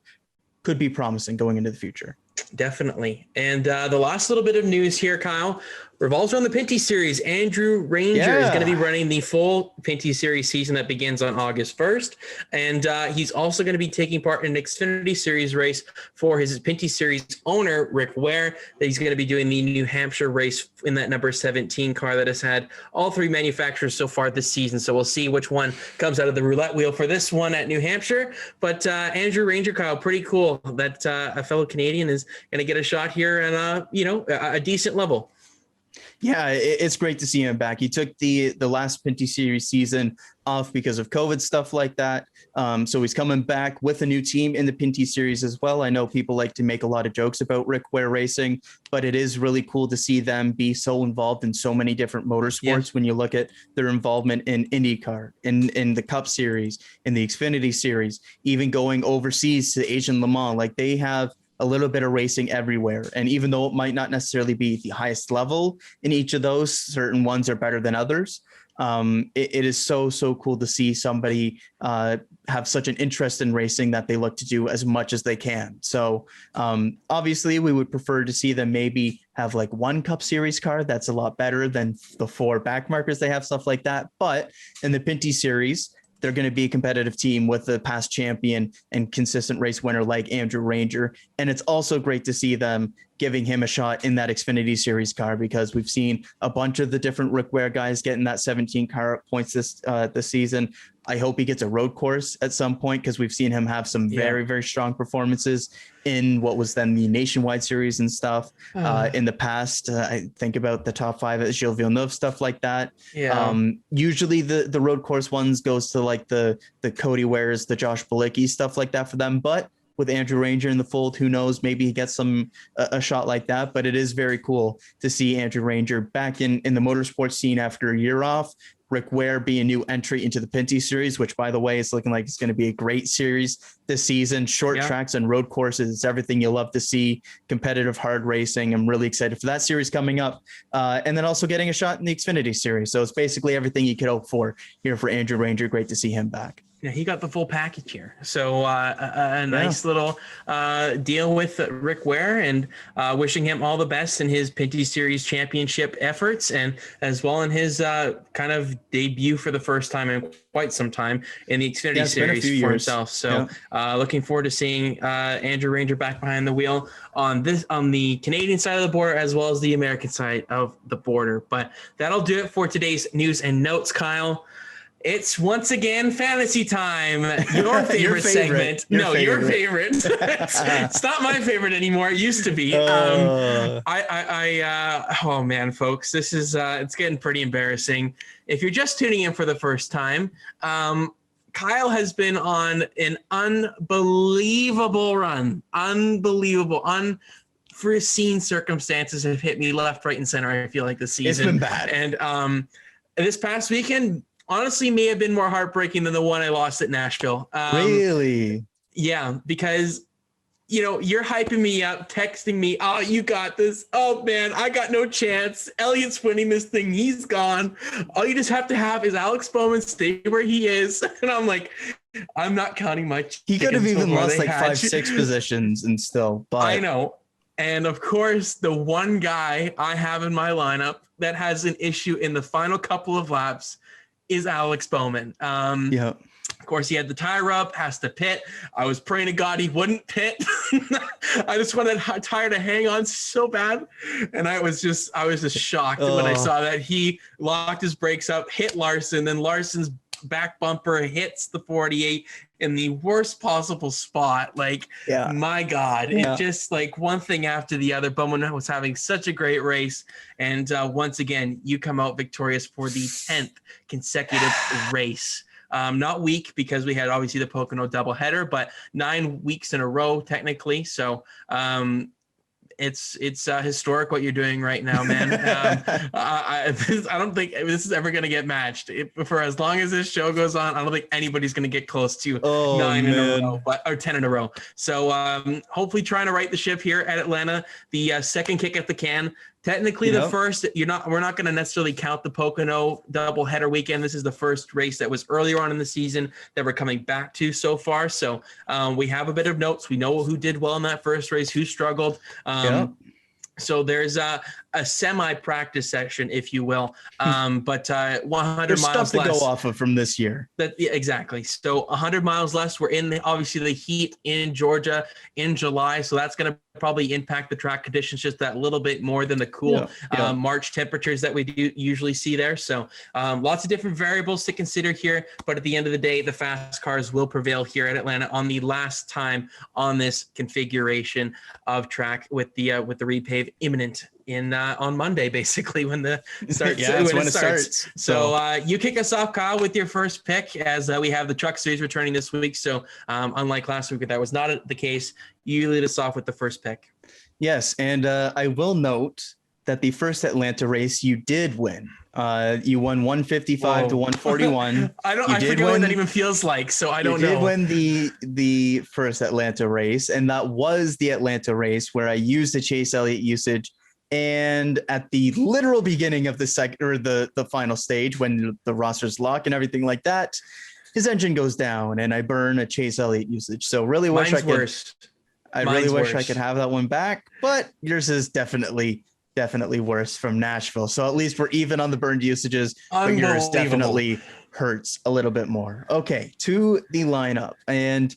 could be promising going into the future. Definitely. And the last little bit of news here, Kyle, revolves around the Pinty Series. Andrew Ranger is going to be running the full Pinty Series season that begins on August 1st. And he's also going to be taking part in an Xfinity Series race for his Pinty Series owner, Rick Ware, that he's going to be doing the New Hampshire race in that number 17 car that has had all 3 manufacturers so far this season. So we'll see which one comes out of the roulette wheel for this one at New Hampshire. But Andrew Ranger, Kyle, pretty cool that a fellow Canadian is going to get a shot here at a decent level. Yeah, it's great to see him back. He took the last Pinty Series season off because of COVID, stuff like that. So he's coming back with a new team in the Pinty Series as well. I know people like to make a lot of jokes about Rick Ware Racing, but it is really cool to see them be so involved in so many different motorsports. When you look at their involvement in IndyCar, in the Cup Series, in the Xfinity Series, even going overseas to Asian Le Mans, like they have a little bit of racing everywhere. And even though it might not necessarily be the highest level in each of those, certain ones are better than others. it is so cool to see somebody have such an interest in racing that they look to do as much as they can. So obviously we would prefer to see them maybe have like one Cup Series car. That's a lot better than the 4 back markers they have, stuff like that. But in the Pinty Series, they're going to be a competitive team with the past champion and consistent race winner like Andrew Ranger. And it's also great to see them giving him a shot in that Xfinity Series car, because we've seen a bunch of the different Rick Ware guys getting that 17 car points this season. I hope he gets a road course at some point, because we've seen him have some very strong performances in what was then the Nationwide Series and stuff in the past. I think about the top 5 at Gilles Villeneuve, stuff like that. Usually the road course ones goes to like the Cody Wares, the Josh Bilicki, stuff like that for them. But with Andrew Ranger in the fold, who knows, maybe he gets a shot like that. But it is very cool to see Andrew Ranger back in the motorsports scene after a year off. Rick Ware be a new entry into the Pinty Series, which, by the way, is looking like it's going to be a great series this season. Short tracks and road courses. It's everything you love to see. Competitive, hard racing. I'm really excited for that series coming up. And then also getting a shot in the Xfinity Series. So it's basically everything you could hope for here for Andrew Ranger. Great to see him back. Yeah, he got the full package here. So a nice little deal with Rick Ware, and wishing him all the best in his Pinty Series championship efforts, and as well in his kind of debut for the first time in quite some time in the Xfinity Series for himself. So looking forward to seeing Andrew Ranger back behind the wheel on the Canadian side of the border as well as the American side of the border. But that'll do it for today's news and notes, Kyle. It's once again fantasy time. Your favorite segment. Your favorite. It's not my favorite anymore. It used to be. Oh man, folks, this is it's getting pretty embarrassing. If you're just tuning in for the first time, Kyle has been on an unbelievable run. Unforeseen circumstances have hit me left, right, and center. I feel like this season. It's been bad. And this past weekend, honestly, may have been more heartbreaking than the one I lost at Nashville. Really? Yeah, because, you're hyping me up, texting me, oh, you got this. Oh, man, I got no chance. Elliott's winning this thing. He's gone. All you just have to have is Alex Bowman stay where he is. And I'm like, I'm not counting my chickens. He could have even lost like 5-6 positions and still. But I know. And, of course, the one guy I have in my lineup that has an issue in the final couple of laps is Alex Bowman. Of course, he had the tire rub, has to pit. I was praying to God he wouldn't pit. I just wanted that tire to hang on so bad. And I was just shocked when I saw that. He locked his brakes up, hit Larson, then Larson's back bumper hits the 48 in the worst possible spot. My God, it just like one thing after the other. Bowman was having such a great race. And once again, you come out victorious for the 10th consecutive race. Not week, because we had obviously the Pocono doubleheader, but 9 weeks in a row technically. So it's historic what you're doing right now, man. I don't think this is ever going to get matched. For as long as this show goes on, I don't think anybody's going to get close to 9 in a row, or 10 in a row. So hopefully trying to right the ship here at Atlanta, the second kick at the can. Technically, the first, we're not going to necessarily count the Pocono doubleheader weekend. This is the first race that was earlier on in the season that we're coming back to so far. So we have a bit of notes. We know who did well in that first race, who struggled. So there's a semi-practice section, if you will, but 100 there's miles stuff to less. Go off of from this year. Exactly. So 100 miles less. We're in obviously the heat in Georgia in July, so that's going to probably impact the track conditions just that little bit more than the cool March temperatures that we do usually see there. So lots of different variables to consider here, but at the end of the day, the fast cars will prevail here at Atlanta on the last time on this configuration of track with the Repave imminent on Monday, basically when the start when it starts. So you kick us off, Kyle, with your first pick, as we have the Truck Series returning this week. So unlike last week, that was not the case. You lead us off with the first pick. Yes, and I will note that the first Atlanta race you did win. You won 155 to 141. I forget what that even feels like, so I don't know. You did win the first Atlanta race, and that was the Atlanta race where I used the Chase Elliott usage And at the literal beginning of the second or the final stage, when the rosters lock and everything like that, his engine goes down and I burn a Chase Elliott usage. So really wish I could. I really wish I could have that one back, but yours is definitely worse from Nashville. So at least we're even on the burned usages, but yours definitely hurts a little bit more. Okay, to the lineup. And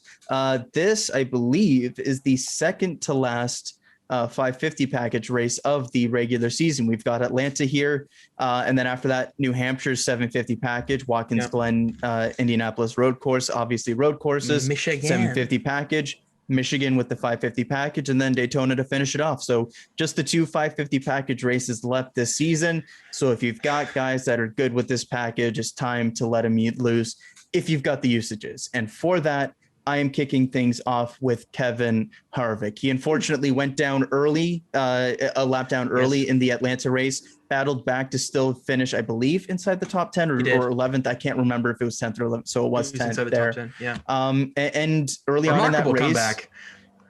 this, I believe, is the second to last 550 package race of the regular season. We've got Atlanta here, and then after that, New Hampshire's 750 package, Watkins Glen, Indianapolis road course, obviously road courses, Michigan 750 package, Michigan with the 550 package, and then Daytona to finish it off. So just the 2 550 package races left this season. So if you've got guys that are good with this package, it's time to let them loose if you've got the usages. And for that, I am kicking things off with Kevin Harvick. He unfortunately went down early, a lap down early in the Atlanta race, battled back to still finish, I believe, inside the top 10 or 11th. I can't remember if it was 10th or 11th. So it was 10th there. Top 10, yeah. And early on in that race, comeback.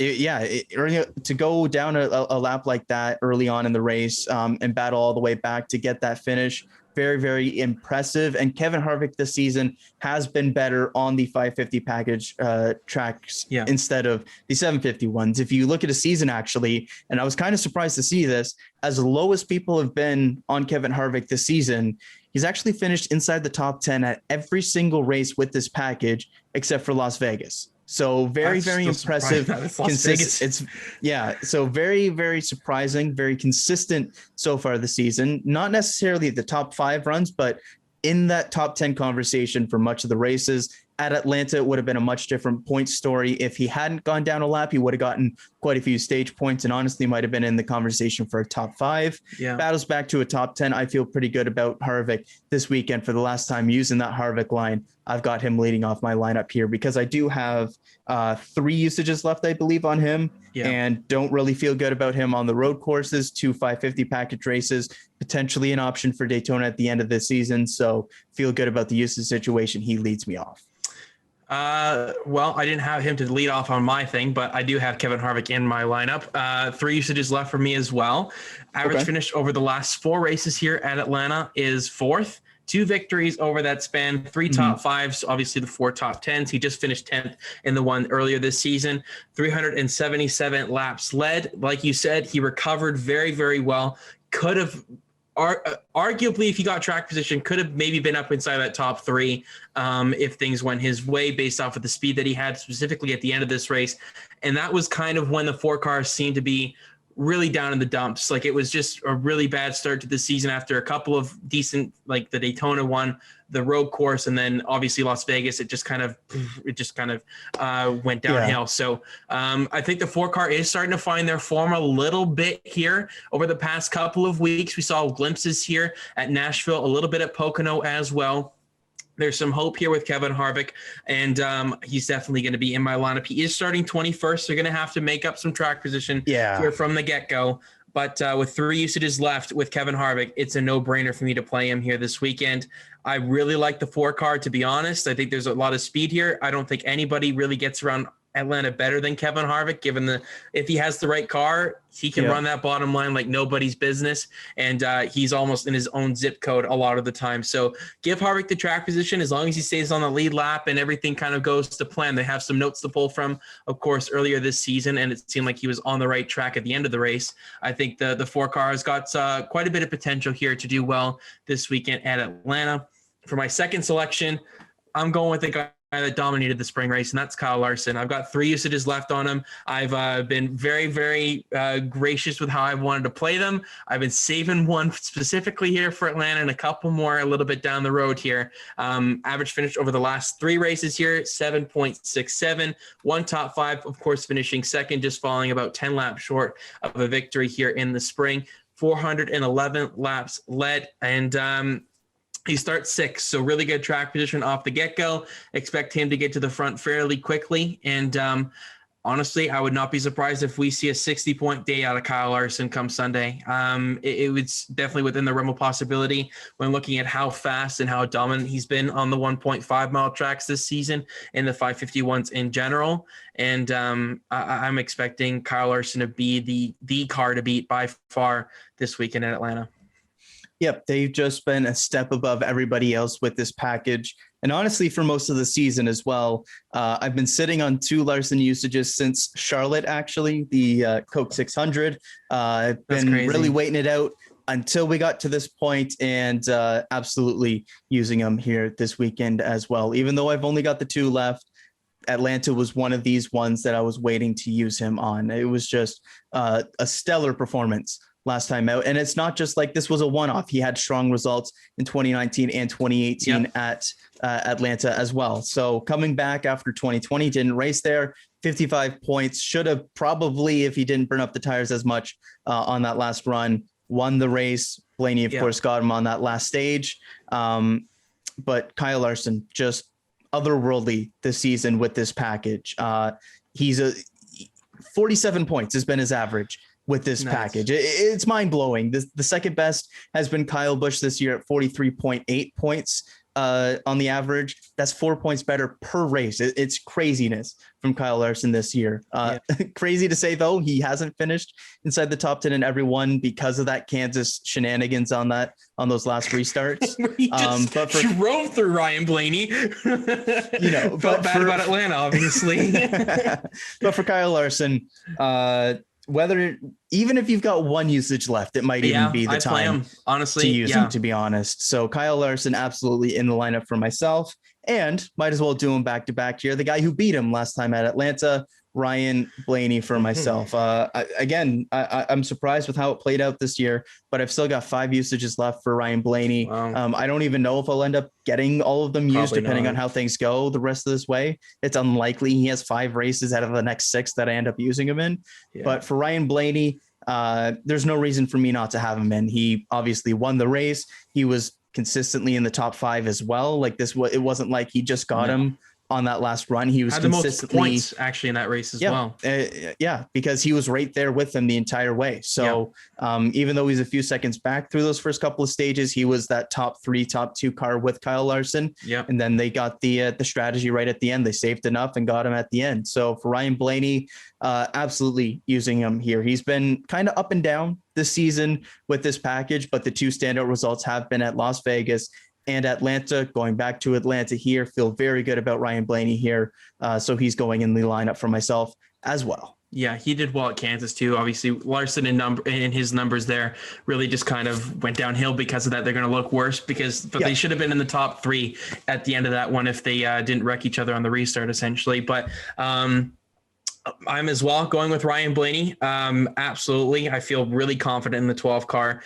Early to go down a lap like that early on in the race and battle all the way back to get that finish. Very, very impressive. And Kevin Harvick this season has been better on the 550 package tracks instead of the 750 ones. If you look at a season, actually, and I was kind of surprised to see this, as low as people have been on Kevin Harvick this season, he's actually finished inside the top 10 at every single race with this package, except for Las Vegas. So very, very impressive. So very, very surprising, very consistent so far this season. Not necessarily the top 5 runs, but in that top 10 conversation for much of the races. At Atlanta, it would have been a much different point story. If he hadn't gone down a lap, he would have gotten quite a few stage points and honestly might have been in the conversation for a top 5. Battles back to a top 10. I feel pretty good about Harvick this weekend. For the last time using that Harvick line, I've got him leading off my lineup here because I do have 3 usages left, I believe, on him and don't really feel good about him on the road courses, 2 550 package races, potentially an option for Daytona at the end of the season. So feel good about the usage situation. He leads me off. Well, I didn't have him to lead off on my thing, but I do have Kevin Harvick in my lineup. 3 usages left for me as well. Average finish over the last 4 races here at Atlanta is 4th. 2 victories over that span, 3 top 5s, obviously the 4 top 10s. He just finished 10th in the one earlier this season. 377 laps led. Like you said, he recovered very, very well. Could have arguably, if he got track position, could have maybe been up inside that top 3 if things went his way based off of the speed that he had specifically at the end of this race. And that was kind of when the 4 cars seemed to be really down in the dumps. Like it was just a really bad start to the season after a couple of decent, like the Daytona one, the road course, and then obviously Las Vegas. It just kind of went downhill. So I think the 4 car is starting to find their form a little bit here over the past couple of weeks. We saw glimpses here at Nashville, a little bit at Pocono as well. There's some hope here with Kevin Harvick, and he's definitely going to be in my lineup. He is starting 21st. They're going to have to make up some track position here from the get-go. But with 3 usages left with Kevin Harvick, it's a no-brainer for me to play him here this weekend. I really like the 4 car, to be honest. I think there's a lot of speed here. I don't think anybody really gets around Atlanta better than Kevin Harvick, given if he has the right car, he can run that bottom line like nobody's business. And he's almost in his own zip code a lot of the time. So give Harvick the track position as long as he stays on the lead lap and everything kind of goes to plan. They have some notes to pull from, of course, earlier this season, and it seemed like he was on the right track at the end of the race. I think the 4 car has got quite a bit of potential here to do well this weekend at Atlanta. For my second selection, I'm going with the guy that dominated the spring race, and that's Kyle Larson. I've got 3 usages left on him. I've been very, very gracious with how I wanted to play them. I've been saving one specifically here for Atlanta and a couple more a little bit down the road here. Average finish over the last 3 races here, 7.67. 1 top 5, of course, finishing second, just falling about 10 laps short of a victory here in the spring. 411 laps led, and he starts 6th, so really good track position off the get-go. Expect him to get to the front fairly quickly. And honestly, I would not be surprised if we see a 60-point day out of Kyle Larson come Sunday. It was definitely within the realm of possibility when looking at how fast and how dominant he's been on the 1.5 mile tracks this season and the 551s in general. And I'm expecting Kyle Larson to be the car to beat by far this weekend in Atlanta. Yep, they've just been a step above everybody else with this package. And honestly, for most of the season as well, I've been sitting on 2 Larson usages since Charlotte, actually, the Coke 600. I've been really waiting it out until we got to this point, and absolutely using them here this weekend as well. Even though I've only got the 2 left, Atlanta was one of these ones that I was waiting to use him on. It was just a stellar performance last time out. And it's not just like this was a one-off. He had strong results in 2019 and 2018 at Atlanta as well. So coming back after 2020, didn't race there, 55 points, should have probably, if he didn't burn up the tires as much on that last run, won the race. Blaney, of course, got him on that last stage. But Kyle Larson, just otherworldly this season with this package. He's 47 points has been his average with this package. It's mind-blowing. The second best has been Kyle Busch this year at 43.8 points on the average. That's 4 points better per race. It's craziness from Kyle Larson this year. Crazy to say, though, he hasn't finished inside the top 10 in every one because of that Kansas shenanigans on those last restarts. He just drove through Ryan Blaney. Felt bad about Atlanta, obviously. But for Kyle Larson, even if you've got 1 usage left, it might even be the time honestly to use him, to be honest. So Kyle Larson absolutely in the lineup for myself, and might as well do him back to back here. The guy who beat him last time at Atlanta, Ryan Blaney for myself. I'm surprised with how it played out this year, but I've still got 5 usages left for Ryan Blaney. Wow. I don't even know if I'll end up getting all of them used, depending on how things go the rest of this way. It's unlikely. He has 5 races out of the next 6 that I end up using him in. But for Ryan Blaney, there's no reason for me not to have him in. He obviously won the race. He was consistently in the top 5 as well. Like this, it wasn't like he just got him on that last run. He was had consistently the most points actually in that race as well. Because he was right there with them the entire way. So even though he's a few seconds back through those first couple of stages, he was that top 3, top 2 car with Kyle Larson. And then they got the strategy right at the end. They saved enough and got him at the end. So for Ryan Blaney, absolutely using him here. He's been kind of up and down this season with this package, but the 2 standout results have been at Las Vegas and Atlanta. Going back to Atlanta here, feel very good about Ryan Blaney here. So he's going in the lineup for myself as well. Yeah, he did well at Kansas too. Obviously, Larson in his numbers there really just kind of went downhill because of that. They're going to look worse but they should have been in the top 3 at the end of that one if they didn't wreck each other on the restart, essentially. But I'm as well going with Ryan Blaney. Absolutely, I feel really confident in the 12 car.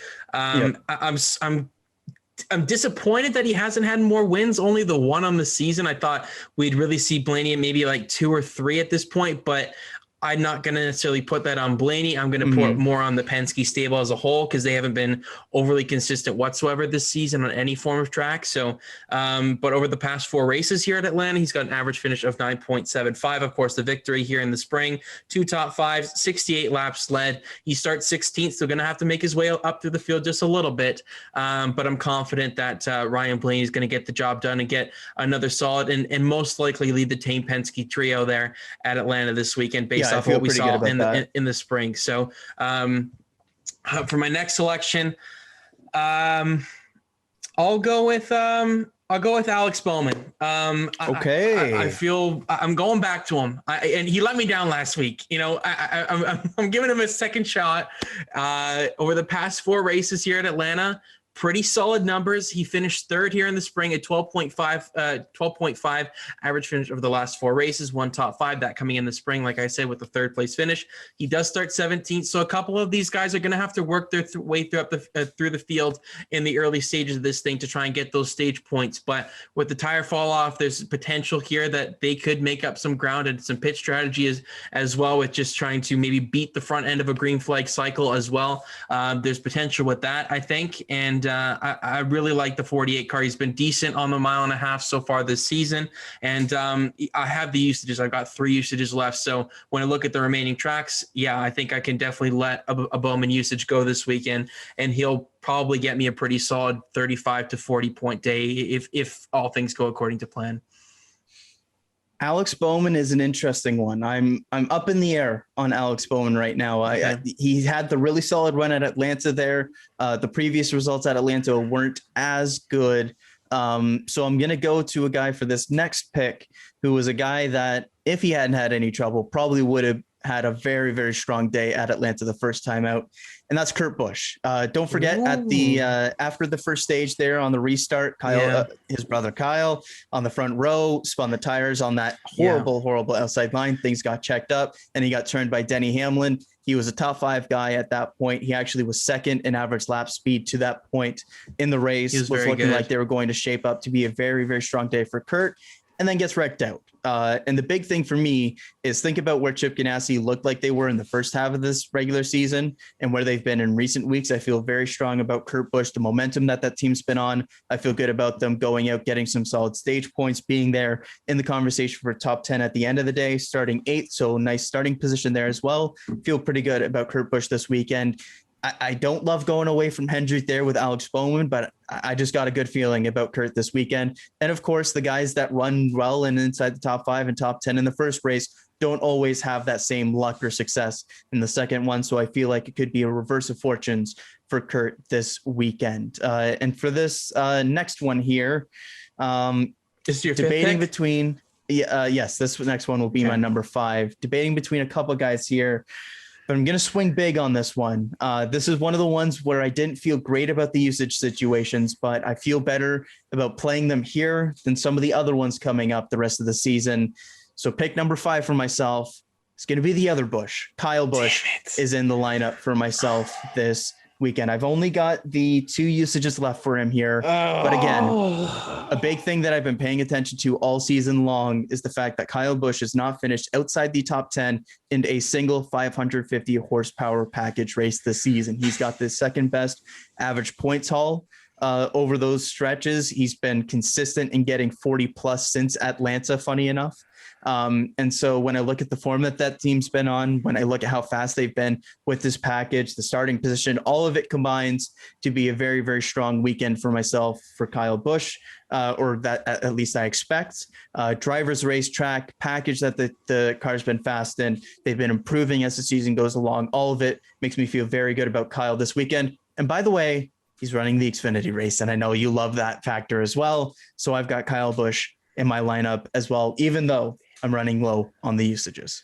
I'm disappointed that he hasn't had more wins, only the 1 on the season. I thought we'd really see Blaney at maybe like 2 or 3 at this point, but I'm not going to necessarily put that on Blaney. I'm going to put more on the Penske stable as a whole because they haven't been overly consistent whatsoever this season on any form of track. So, but over the past 4 races here at Atlanta, he's got an average finish of 9.75. Of course, the victory here in the spring, 2 top 5s, 68 laps led. He starts 16th, so going to have to make his way up through the field just a little bit. But I'm confident that Ryan Blaney is going to get the job done and get another solid and most likely lead the Team Penske trio there at Atlanta this weekend based off what we saw in the spring. So for my next selection, I'll go with Alex Bowman. I feel I'm going back to him, and he let me down last week. I'm giving him a second shot. Over the past 4 races here at Atlanta, pretty solid numbers. He finished 3rd here in the spring at 12.5 average finish over the last 4 races, 1 top 5, that coming in the spring, like I said, with the 3rd place finish. He does start 17th. So a couple of these guys are going to have to work their way through the field in the early stages of this thing to try and get those stage points. But with the tire fall off, there's potential here that they could make up some ground and some pit strategy as well with just trying to maybe beat the front end of a green flag cycle as well. There's potential with that, I think. And And I really like the 48 car. He's been decent on the 1.5 miles so far this season. And I have the usages. I've got 3 usages left. So when I look at the remaining tracks, yeah, I think I can definitely let a Bowman usage go this weekend. And he'll probably get me a pretty solid 35 to 40 point day if all things go according to plan. Alex Bowman is an interesting one. I'm up in the air on Alex Bowman right now. Okay. He had the really solid run at Atlanta there. The previous results at Atlanta weren't as good. So I'm going to go to a guy for this next pick who was a guy that, if he hadn't had any trouble, probably would have had a very, very strong day at Atlanta the first time out. And that's Kurt Busch. Don't forget at the after the first stage there on the restart, Kyle, his brother Kyle on the front row spun the tires on that horrible outside line. Things got checked up and he got turned by Denny Hamlin. He was a top 5 guy at that point. He actually was second in average lap speed to that point in the race. It was looking like they were going to shape up to be a very, very strong day for Kurt, and then gets wrecked out. And the big thing for me is think about where Chip Ganassi looked like they were in the first half of this regular season and where they've been in recent weeks. I feel very strong about Kurt Busch, the momentum that team's been on. I feel good about them going out, getting some solid stage points, being there in the conversation for top 10 at the end of the day, starting 8th. So nice starting position there as well. Feel pretty good about Kurt Busch this weekend. I don't love going away from Hendrick there with Alex Bowman, but I just got a good feeling about Kurt this weekend. And of course, the guys that run well and inside the top 5 and top 10 in the first race don't always have that same luck or success in the second one. So I feel like it could be a reverse of fortunes for Kurt this weekend. And for this next one here, is your debating between, yes, this next one will be my number 5, debating between a couple guys here. But I'm going to swing big on this one. This is one of the ones where I didn't feel great about the usage situations, but I feel better about playing them here than some of the other ones coming up the rest of the season. So pick number 5 for myself. It's going to be the other Busch. Kyle Busch is in the lineup for myself this weekend. I've only got the 2 usages left for him here. But again, a big thing that I've been paying attention to all season long is the fact that Kyle Busch has not finished outside the top 10 in a single 550 horsepower package race this season. He's got the second best average points haul over those stretches. He's been consistent in getting 40 plus since Atlanta, funny enough. And so when I look at the form that team's been on, when I look at how fast they've been with this package, the starting position, all of it combines to be a very, very strong weekend for myself, for Kyle Busch, or that at least I expect. Driver's racetrack package that the car's been fast in. They've been improving as the season goes along. All of it makes me feel very good about Kyle this weekend. And by the way, he's running the Xfinity race, and I know you love that factor as well. So I've got Kyle Busch in my lineup as well, even though I'm running low on the usages.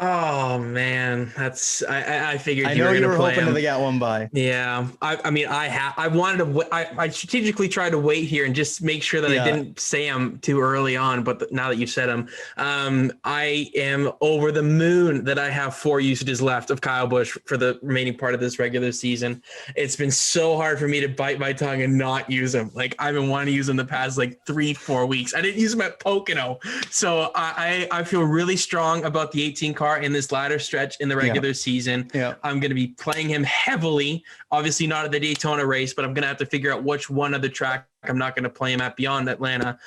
Oh man, that's I figured. I know you were hoping him. to get one by. Yeah, I strategically tried to wait here and just make sure that I didn't say him too early on. But now that you said him, I am over the moon that I have 4 usages left of Kyle Busch for the remaining part of this regular season. It's been so hard for me to bite my tongue and not use him. Like I've been wanting to use him the past 3-4 weeks. I didn't use him at Pocono, so I feel really strong about the 18 car in this latter stretch in the regular season. I'm going to be playing him heavily, obviously not at the Daytona race, but I'm going to have to figure out which one of the track I'm not going to play him at beyond Atlanta.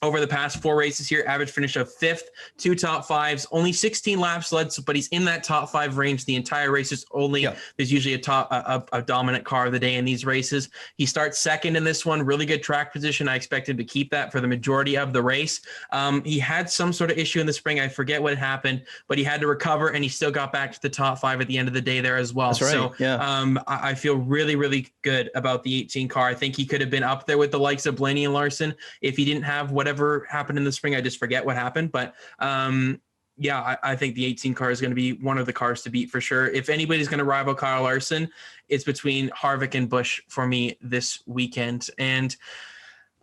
Over the past 4 races here, average finish of 5th, 2 top 5s, only 16 laps led, but he's in that top 5 range the entire race. Is only there's usually a dominant car of the day in these races. He starts 2nd in this one, really good track position. I expect him to keep that for the majority of the race. He had some sort of issue in the spring. I forget what happened, but he had to recover and he still got back to the top 5 at the end of the day there as well. That's right. So I feel really, really good about the 18 car. I think he could have been up there with the likes of Blaney and Larson if he didn't have whatever happened in the spring. I just forget what happened, but I think the 18 car is going to be one of the cars to beat for sure. If anybody's going to rival Kyle Larson, it's between Harvick and Busch for me this weekend. And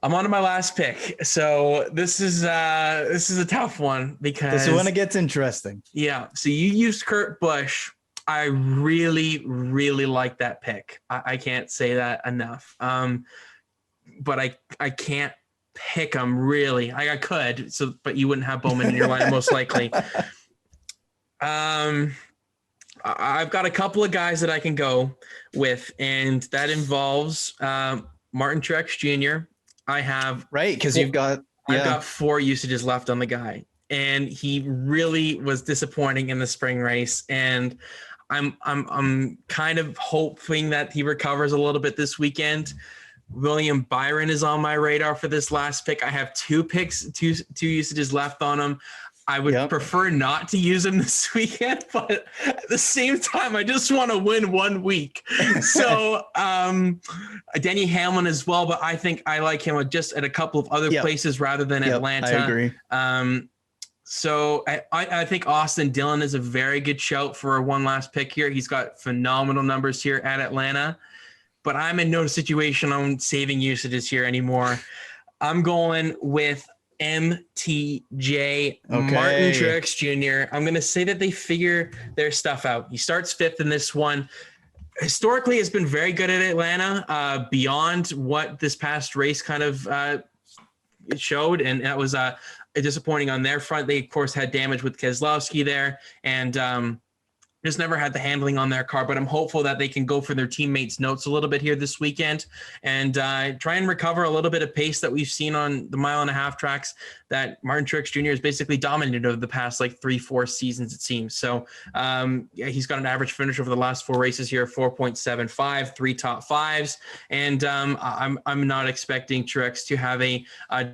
I'm on to my last pick. So this is a tough one because this is when it gets interesting. Yeah. So you used Kurt Busch. I really, really like that pick. I can't say that enough. But I can't pick him really. I could, but you wouldn't have Bowman in your line most likely. I've got a couple of guys that I can go with, and that involves Martin Truex Jr. I have right because I've got 4 usages left on the guy, and he really was disappointing in the spring race. And I'm kind of hoping that he recovers a little bit this weekend. William Byron is on my radar for this last pick. I have 2 usages left on him. I would prefer not to use him this weekend, but at the same time, I just want to win 1 week. So Denny Hamlin as well, but I think I like him just at a couple of other places rather than Atlanta. I agree. So I think Austin Dillon is a very good shout for a 1 last pick here. He's got phenomenal numbers here at Atlanta, but I'm in no situation on saving usages here anymore. I'm going with MTJ, Martin Truex Jr. I'm going to say that they figure their stuff out. He starts 5th in this one. Historically, has been very good at Atlanta, beyond what this past race kind of showed, and that was disappointing on their front. They, of course, had damage with Keselowski there, and just never had the handling on their car, but I'm hopeful that they can go for their teammates' notes a little bit here this weekend and try and recover a little bit of pace that we've seen on the 1.5-mile tracks that Martin Truex Jr. has basically dominated over the past 3-4 seasons, it seems. So he's got an average finish over the last 4 races here, 4.75, 3 top 5s. And I'm not expecting Truex to have a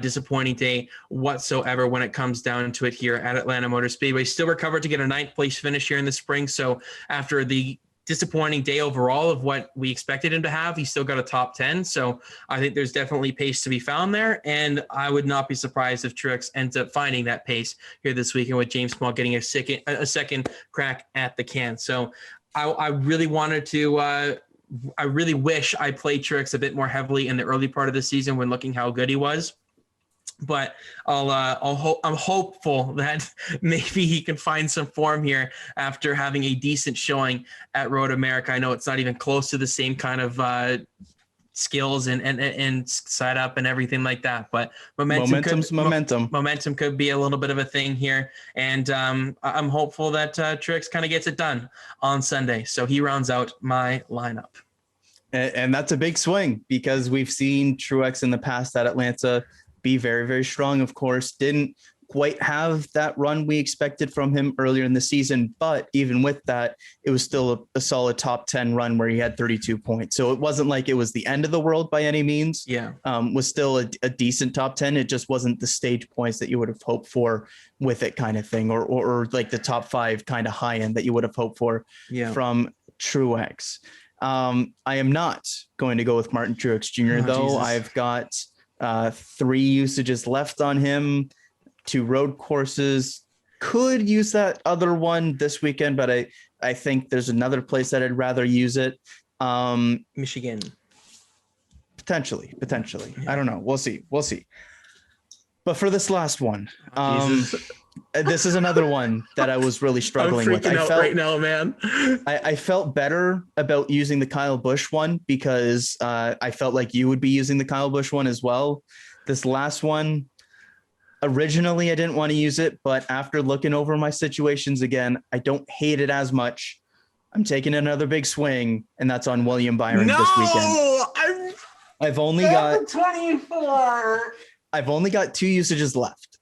disappointing day whatsoever when it comes down to it here at Atlanta Motor Speedway. Still recovered to get a 9th place finish here in the spring. So after the disappointing day overall of what we expected him to have, he still got a top 10. So I think there's definitely pace to be found there. And I would not be surprised if Truex ends up finding that pace here this weekend with James Small getting a second crack at the can. So I really wanted to, I really wish I played Truex a bit more heavily in the early part of the season when looking how good he was. But I'm hopeful that maybe he can find some form here after having a decent showing at Road America. I know it's not even close to the same kind of skills and setup and everything like that, but momentum could be a little bit of a thing here. And I'm hopeful that Truex kind of gets it done on Sunday. So he rounds out my lineup. And that's a big swing because we've seen Truex in the past at Atlanta be very, very strong. Of course, didn't quite have that run we expected from him earlier in the season, but even with that, it was still a solid top 10 run where he had 32 points. So it wasn't like it was the end of the world by any means. Yeah. Was still a decent top 10. It just wasn't the stage points that you would have hoped for with it kind of thing, or like the top 5 kind of high end that you would have hoped for from Truex. I am not going to go with Martin Truex Jr. though. Jesus. I've got 3 usages left on him, 2 road courses. Could use that other one this weekend, but I think there's another place that I'd rather use it. Michigan. Potentially. Yeah. I don't know. We'll see. But for this last one, this is another one that I was really struggling with. I felt right now, man. I felt better about using the Kyle Busch one because I felt like you would be using the Kyle Busch one as well. This last one, originally I didn't want to use it, but after looking over my situations again, I don't hate it as much. I'm taking another big swing, and that's on William Byron this weekend. I've only got 24. I've only got 2 usages left.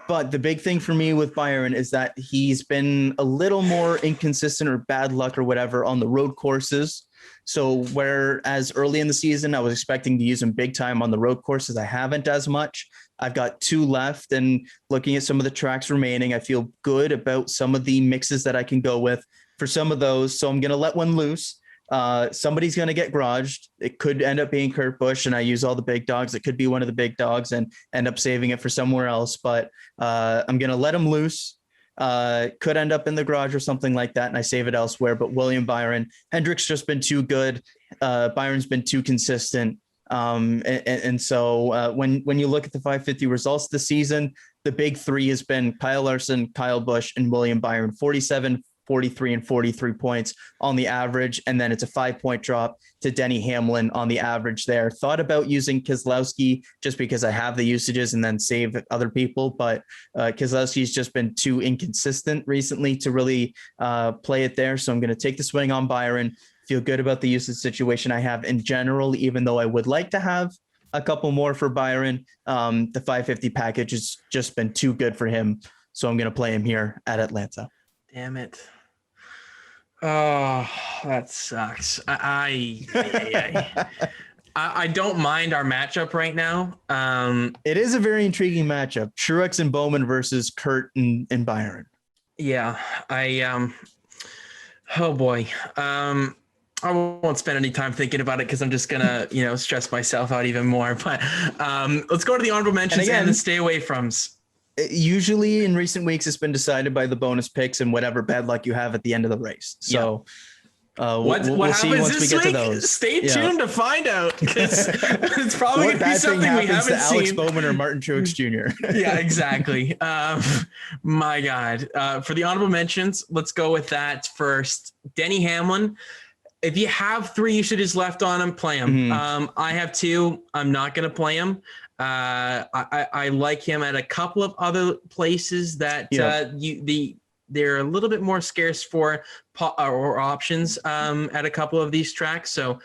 But the big thing for me with Byron is that he's been a little more inconsistent or bad luck or whatever on the road courses. So whereas early in the season, I was expecting to use him big time on the road courses, I haven't as much. I've got 2 left, and looking at some of the tracks remaining, I feel good about some of the mixes that I can go with for some of those. So I'm going to let one loose. Somebody's going to get garaged. It could end up being Kurt Busch, and I use all the big dogs. It could be one of the big dogs and end up saving it for somewhere else. But I'm going to let him loose. Could end up in the garage or something like that, and I save it elsewhere. But William Byron, Hendrick's just been too good. Byron's been too consistent. And so when you look at the 550 results this season, the big 3 has been Kyle Larson, Kyle Busch, and William Byron. 47, 43 and 43 points on the average. And then it's a 5-point drop to Denny Hamlin on the average there. Thought about using Keselowski just because I have the usages and then save other people. But Keselowski's just been too inconsistent recently to really play it there. So I'm going to take the swing on Byron. Feel good about the usage situation I have in general, even though I would like to have a couple more for Byron. The 550 package has just been too good for him. So I'm going to play him here at Atlanta. Damn it. Oh, that sucks. I don't mind our matchup right now. It is a very intriguing matchup. Truex and Bowman versus Kurt and Byron. Yeah, oh boy. I won't spend any time thinking about it because I'm just gonna, stress myself out even more. But let's go to the honorable mentions and the stay away froms. Usually in recent weeks, it's been decided by the bonus picks and whatever bad luck you have at the end of the race. So what see happens once we get to those. Stay tuned to find out, because it's probably going to be something we haven't seen. Alex Bowman or Martin Truex Jr. Yeah, exactly. My God. For the honorable mentions, let's go with that first. Denny Hamlin. If you have 3 usages left on him, play him. Mm-hmm. I have 2. I'm not going to play him. I like him at a couple of other places that they're a little bit more scarce for or options at a couple of these tracks. So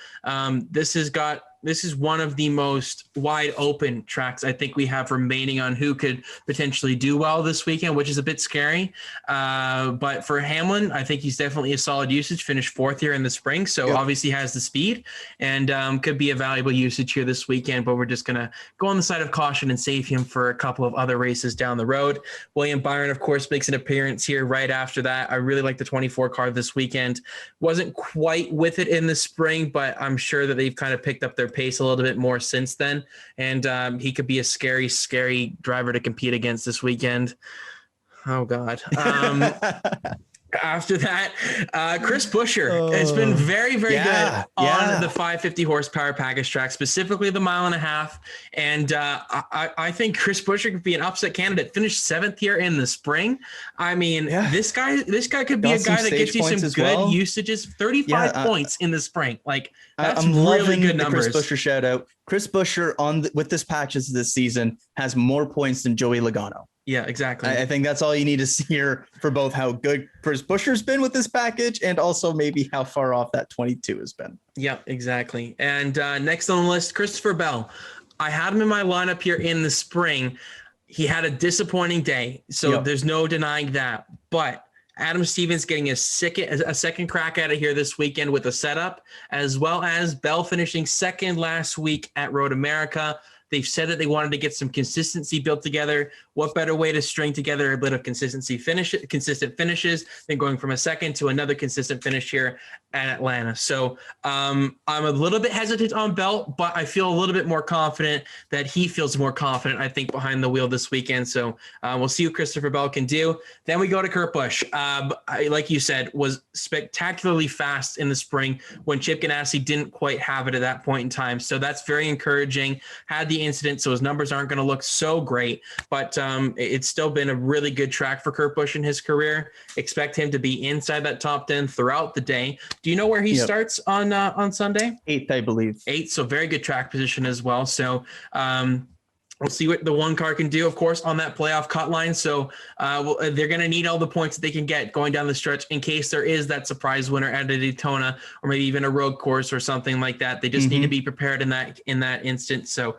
this is one of the most wide open tracks I think we have remaining on who could potentially do well this weekend, which is a bit scary. But for Hamlin, I think he's definitely a solid usage, finished 4th here in the spring. So obviously has the speed and could be a valuable usage here this weekend, but we're just going to go on the side of caution and save him for a couple of other races down the road. William Byron, of course, makes an appearance here right after that. I really like the 24 car this weekend. Wasn't quite with it in the spring, but I'm sure that they've kind of picked up their pace a little bit more since then, and he could be a scary driver to compete against this weekend. Oh God. After that, Chris Buescher has been very good on the 550 horsepower package track, specifically the 1.5 miles. And I think Chris Buescher could be an upset candidate. Finished 7th here in the spring. I mean, this guy could be a guy that gets you some good usages. 35 points in the spring. Like, that's I'm really good numbers. Chris Buescher shout out. Chris Buescher with this patches this season has more points than Joey Logano. Yeah, exactly. I think that's all you need to hear for both how good Chris Buescher's been with this package and also maybe how far off that 22 has been. Yeah, exactly. And next on the list, Christopher Bell. I had him in my lineup here in the spring. He had a disappointing day, so there's no denying that. But Adam Stevens getting a second crack at it here this weekend with a setup, as well as Bell finishing 2nd last week at Road America. They've said that they wanted to get some consistency built together. What better way to string together a bit of consistent finishes than going from a 2nd to another consistent finish here at Atlanta. So I'm a little bit hesitant on Bell, but I feel a little bit more confident that he feels more confident, I think, behind the wheel this weekend. So we'll see what Christopher Bell can do. Then we go to Kurt Busch. Like you said, was spectacularly fast in the spring when Chip Ganassi didn't quite have it at that point in time. So that's very encouraging. Had the incident, so his numbers aren't going to look so great, but it's still been a really good track for Kurt Busch in his career. Expect him to be inside that top 10 throughout the day. Do you know where he starts on Sunday? 8th, I believe. 8th, so very good track position as well. So we'll see what the one car can do, of course, on that playoff cut line. So they're going to need all the points that they can get going down the stretch in case there is that surprise winner at a Daytona or maybe even a road course or something like that. They just need to be prepared in that instance. So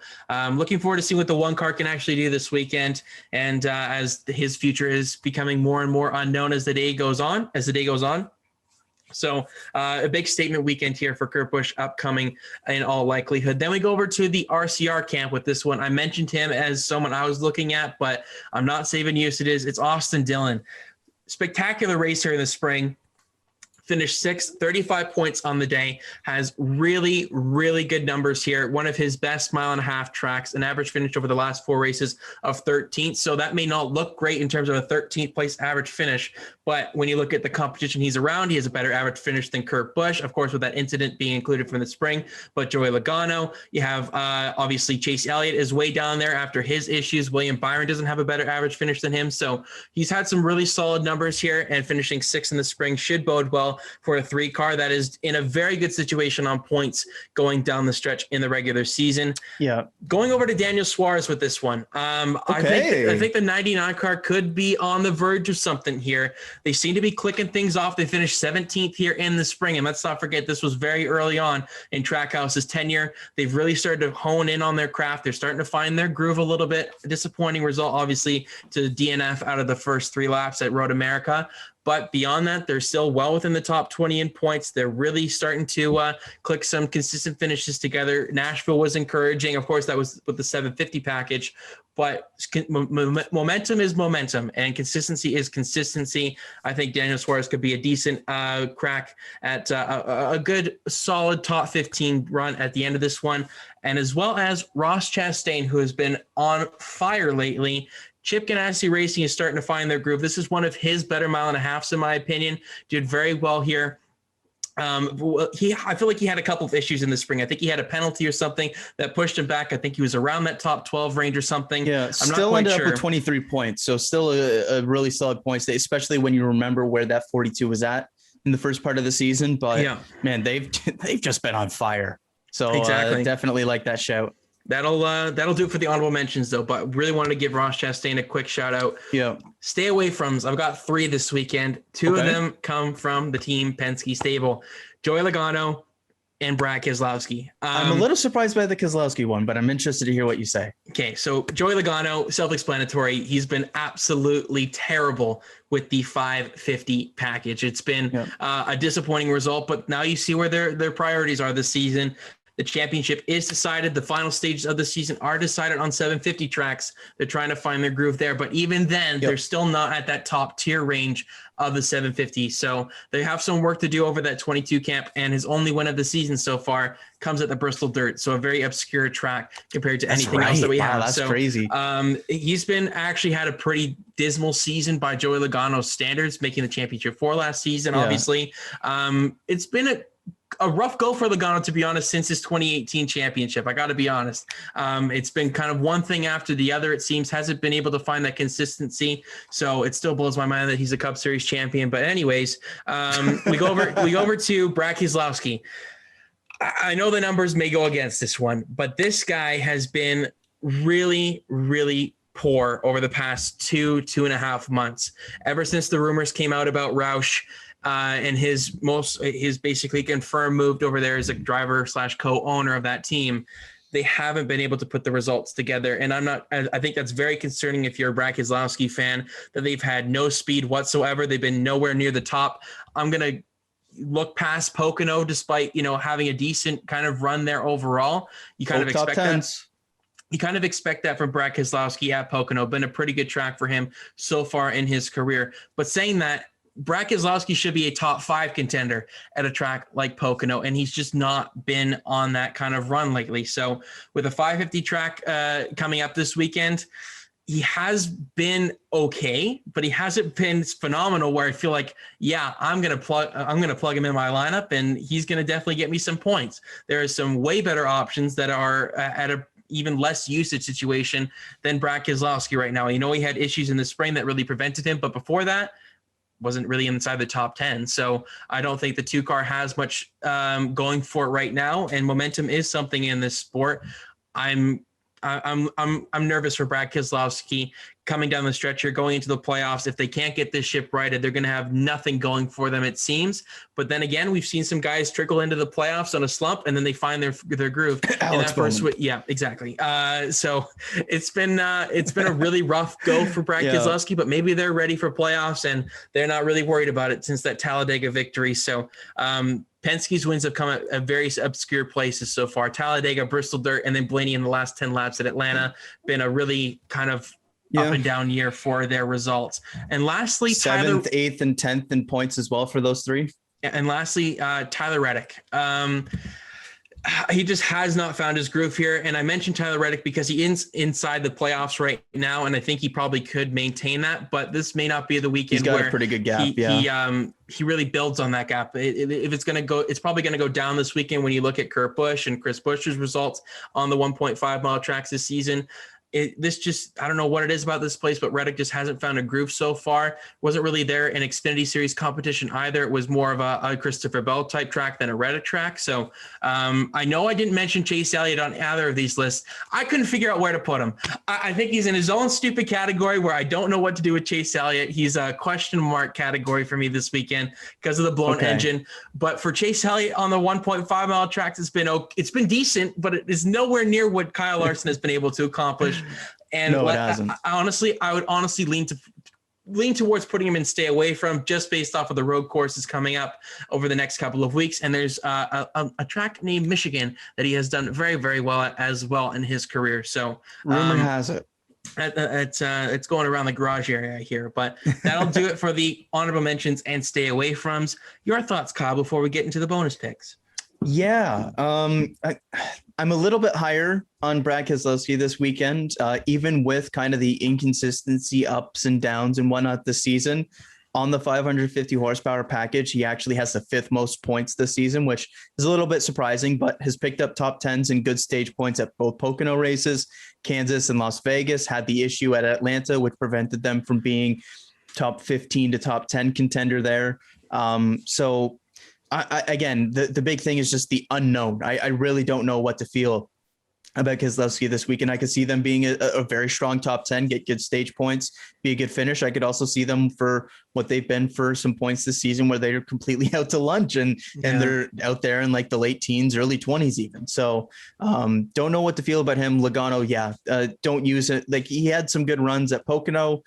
looking forward to seeing what the one car can actually do this weekend. And as his future is becoming more and more unknown as the day goes on. So a big statement weekend here for Kurt Busch upcoming in all likelihood. Then we go over to the RCR camp with this one. I mentioned him as someone I was looking at, but I'm not saving usages. It's Austin Dillon. Spectacular racer in the spring. finished 6th, 35 points on the day, has really, really good numbers here. One of his best mile-and-a-half tracks, an average finish over the last 4 races of 13th. So that may not look great in terms of a 13th place average finish, but when you look at the competition he's around, he has a better average finish than Kurt Busch, of course, with that incident being included from the spring. But Joey Logano, you have obviously Chase Elliott is way down there after his issues. William Byron doesn't have a better average finish than him. So he's had some really solid numbers here, and finishing 6th in the spring should bode well for a 3 car that is in a very good situation on points going down the stretch in the regular season. Yeah. Going over to Daniel Suarez with this one. Okay. I think the 99 car could be on the verge of something here. They seem to be clicking things off. They finished 17th here in the spring. And let's not forget, this was very early on in Trackhouse's tenure. They've really started to hone in on their craft. They're starting to find their groove a little bit. A disappointing result, obviously, to DNF out of the first 3 laps at Road America. But beyond that, they're still well within the top 20 in points. They're really starting to click some consistent finishes together. Nashville was encouraging. Of course, that was with the 750 package. But momentum is momentum, and consistency is consistency. I think Daniel Suarez could be a decent crack at a good, solid top 15 run at the end of this one. And as well as Ross Chastain, who has been on fire lately. Chip Ganassi Racing is starting to find their groove. This is one of his better mile-and-a-halves, in my opinion. Did very well here. I feel like he had a couple of issues in the spring. I think he had a penalty or something that pushed him back. I think he was around that top 12 range or something. Yeah, I'm still ended up with 23 points. So still a really solid points day, especially when you remember where that 42 was at in the first part of the season. But yeah, man, they've just been on fire. So exactly. Definitely like that shout. That'll do it for the honorable mentions, though. But really wanted to give Ross Chastain a quick shout out. Yeah. Stay away from. I've got 3 this weekend. 2 of them come from the Team Penske stable: Joey Logano and Brad Keselowski. I'm a little surprised by the Keselowski one, but I'm interested to hear what you say. Okay, so Joey Logano, self-explanatory. He's been absolutely terrible with the 550 package. It's been a disappointing result, but now you see where their priorities are this season. The championship is decided. The final stages of the season are decided on 750 tracks. They're trying to find their groove there. But even then, they're still not at that top tier range of the 750. So they have some work to do over that 22 camp. And his only win of the season so far comes at the Bristol Dirt. So a very obscure track compared to anything else that we have. That's crazy. He's been actually had a pretty dismal season by Joey Logano's standards, making the championship 4 last season, obviously. It's been a rough go for Logano, to be honest, since his 2018 championship. I got to be honest. It's been kind of one thing after the other, it seems. Hasn't been able to find that consistency. So it still blows my mind that he's a Cup Series champion. But anyways, we go over to Brad Keselowski. I know the numbers may go against this one, but this guy has been really, really poor over the past 2.5 months. Ever since the rumors came out about Roush, and his basically confirmed moved over there as a driver / co-owner of that team, they haven't been able to put the results together. And I think that's very concerning if you're a Brad Keselowski fan, that they've had no speed whatsoever. They've been nowhere near the top. I'm going to look past Pocono, despite, having a decent kind of run there overall. You kind of expect that. You kind of expect that from Brad Keselowski at Pocono. Been a pretty good track for him so far in his career. But saying that, Brad Keselowski should be a top 5 contender at a track like Pocono, and he's just not been on that kind of run lately. So with a 550 track coming up this weekend, he has been okay, but he hasn't been phenomenal where I feel like, I'm going to plug him in my lineup and he's going to definitely get me some points. There are some way better options that are at a even less usage situation than Brad Keselowski right now. He had issues in the spring that really prevented him, but before that, wasn't really inside the top 10. So I don't think the 2-car has much going for it right now. And momentum is something in this sport. I'm nervous for Brad Keselowski coming down the stretch here, going into the playoffs. If they can't get this ship righted, they're going to have nothing going for them, it seems. But then again, we've seen some guys trickle into the playoffs on a slump, and then they find their groove. Yeah, exactly. So it's been a really rough go for Brad Keselowski, but maybe they're ready for playoffs and they're not really worried about it since that Talladega victory. So Penske's wins have come at various obscure places so far: Talladega, Bristol Dirt, and then Blaney in the last 10 laps at Atlanta. Been a really kind of up and down year for their results. And lastly, 7th, 8th, and 10th in points as well for those 3. And lastly, Tyler Reddick. He just has not found his groove here. And I mentioned Tyler Reddick because he is inside the playoffs right now, and I think he probably could maintain that. But this may not be the weekend. He's got where a pretty good gap. He really builds on that gap. If it's going to go, it's probably going to go down this weekend when you look at Kurt Busch and Chris Busch's results on the 1.5 mile tracks this season. I don't know what it is about this place, but Reddick just hasn't found a groove so far. Wasn't really there in Xfinity Series competition either. It was more of a Christopher Bell type track than a Reddick track. So I know I didn't mention Chase Elliott on either of these lists. I couldn't figure out where to put him. I think he's in his own stupid category where I don't know what to do with Chase Elliott. He's a question mark category for me this weekend because of the blown engine. But for Chase Elliott on the 1.5 mile tracks, it's been decent, but it is nowhere near what Kyle Larson has been able to accomplish. And no, it hasn't. I would honestly lean towards putting him in stay away from, just based off of the road courses coming up over the next couple of weeks. And there's a track named Michigan that he has done very, very well at as well in his career. So rumor has it. It's going around the garage area here, but that'll do it for the honorable mentions and stay away froms. Your thoughts, Kyle, before we get into the bonus picks? Yeah. I'm a little bit higher on Brad Keselowski this weekend, even with kind of the inconsistency, ups and downs and whatnot this season. On the 550 horsepower package, he actually has the 5th most points this season, which is a little bit surprising, but has picked up top 10s and good stage points at both Pocono races. Kansas and Las Vegas had the issue at Atlanta, which prevented them from being top 15 to top 10 contender there. So again, the big thing is just the unknown. I really don't know what to feel about Keselowski this weekend. I could see them being a very strong top 10, get good stage points, be a good finish. I could also see them for what they've been for some points this season where they're completely out to lunch and they're out there in like the late teens, early 20s even. So don't know what to feel about him. Logano, don't use it. Like, he had some good runs at Pocono,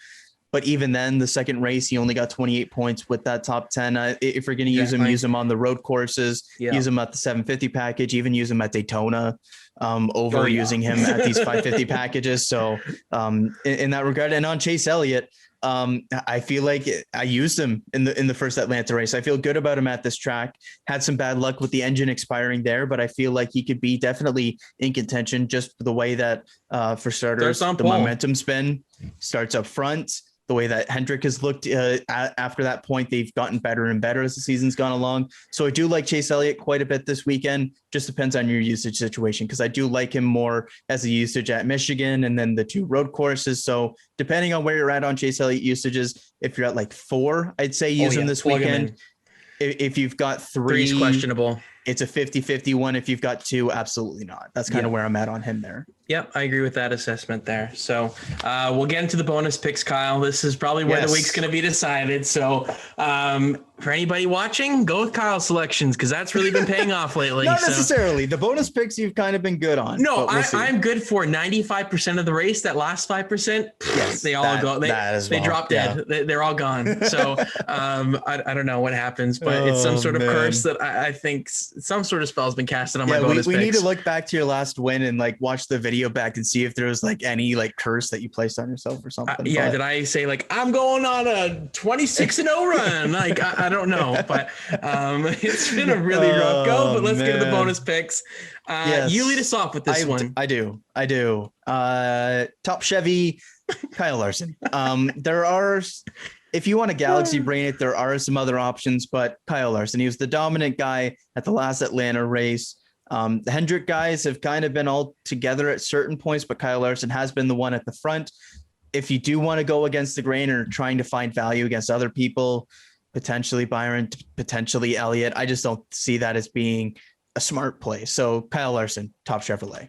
but even then, the second race, he only got 28 points with that top 10. If we're going to use him on the road courses, use him at the 750 package, even use him at Daytona, using him at these 550 packages. So in that regard, and on Chase Elliott, I feel like I used him in the first Atlanta race. I feel good about him at this track. Had some bad luck with the engine expiring there, but I feel like he could be definitely in contention, just the way that, for starters, the momentum spin starts up front. The way that Hendrick has looked after that point, they've gotten better and better as the season's gone along. So I do like Chase Elliott quite a bit this weekend. Just depends on your usage situation, because I do like him more as a usage at Michigan and then the 2 road courses. So depending on where you're at on Chase Elliott usages, if you're at like 4, I'd say use him this weekend. If you've got 3, is questionable. It's a 50-50 one. If you've got 2, absolutely not. That's kind of where I'm at on him there. Yep, I agree with that assessment there. So we'll get into the bonus picks, Kyle. This is probably where the week's going to be decided. So for anybody watching, go with Kyle's selections, because that's really been paying off lately. Not necessarily. The bonus picks you've kind of been good on. No, I'm good for 95% of the race. That last 5%, they all go. They drop dead. Yeah. They're all gone. So I don't know what happens, but it's some sort of curse that I think some sort of spell has been casted on my bonus picks. We need to look back to your last win and like watch the video back and see if there was like any like curse that you placed on yourself or something. Did I say like I'm going on a 26-0 run? Like I don't know, but it's been a really rough go. But let's get to the bonus picks. You lead us off with this one. I do. Top Chevy, Kyle Larson. There are, if you want a galaxy brain it, there are some other options, but Kyle Larson, he was the dominant guy at the last Atlanta race. The Hendrick guys have kind of been all together at certain points, but Kyle Larson has been the one at the front. If you do want to go against the grain or trying to find value against other people, potentially Byron, potentially Elliott, I just don't see that as being a smart play. So Kyle Larson, top Chevrolet.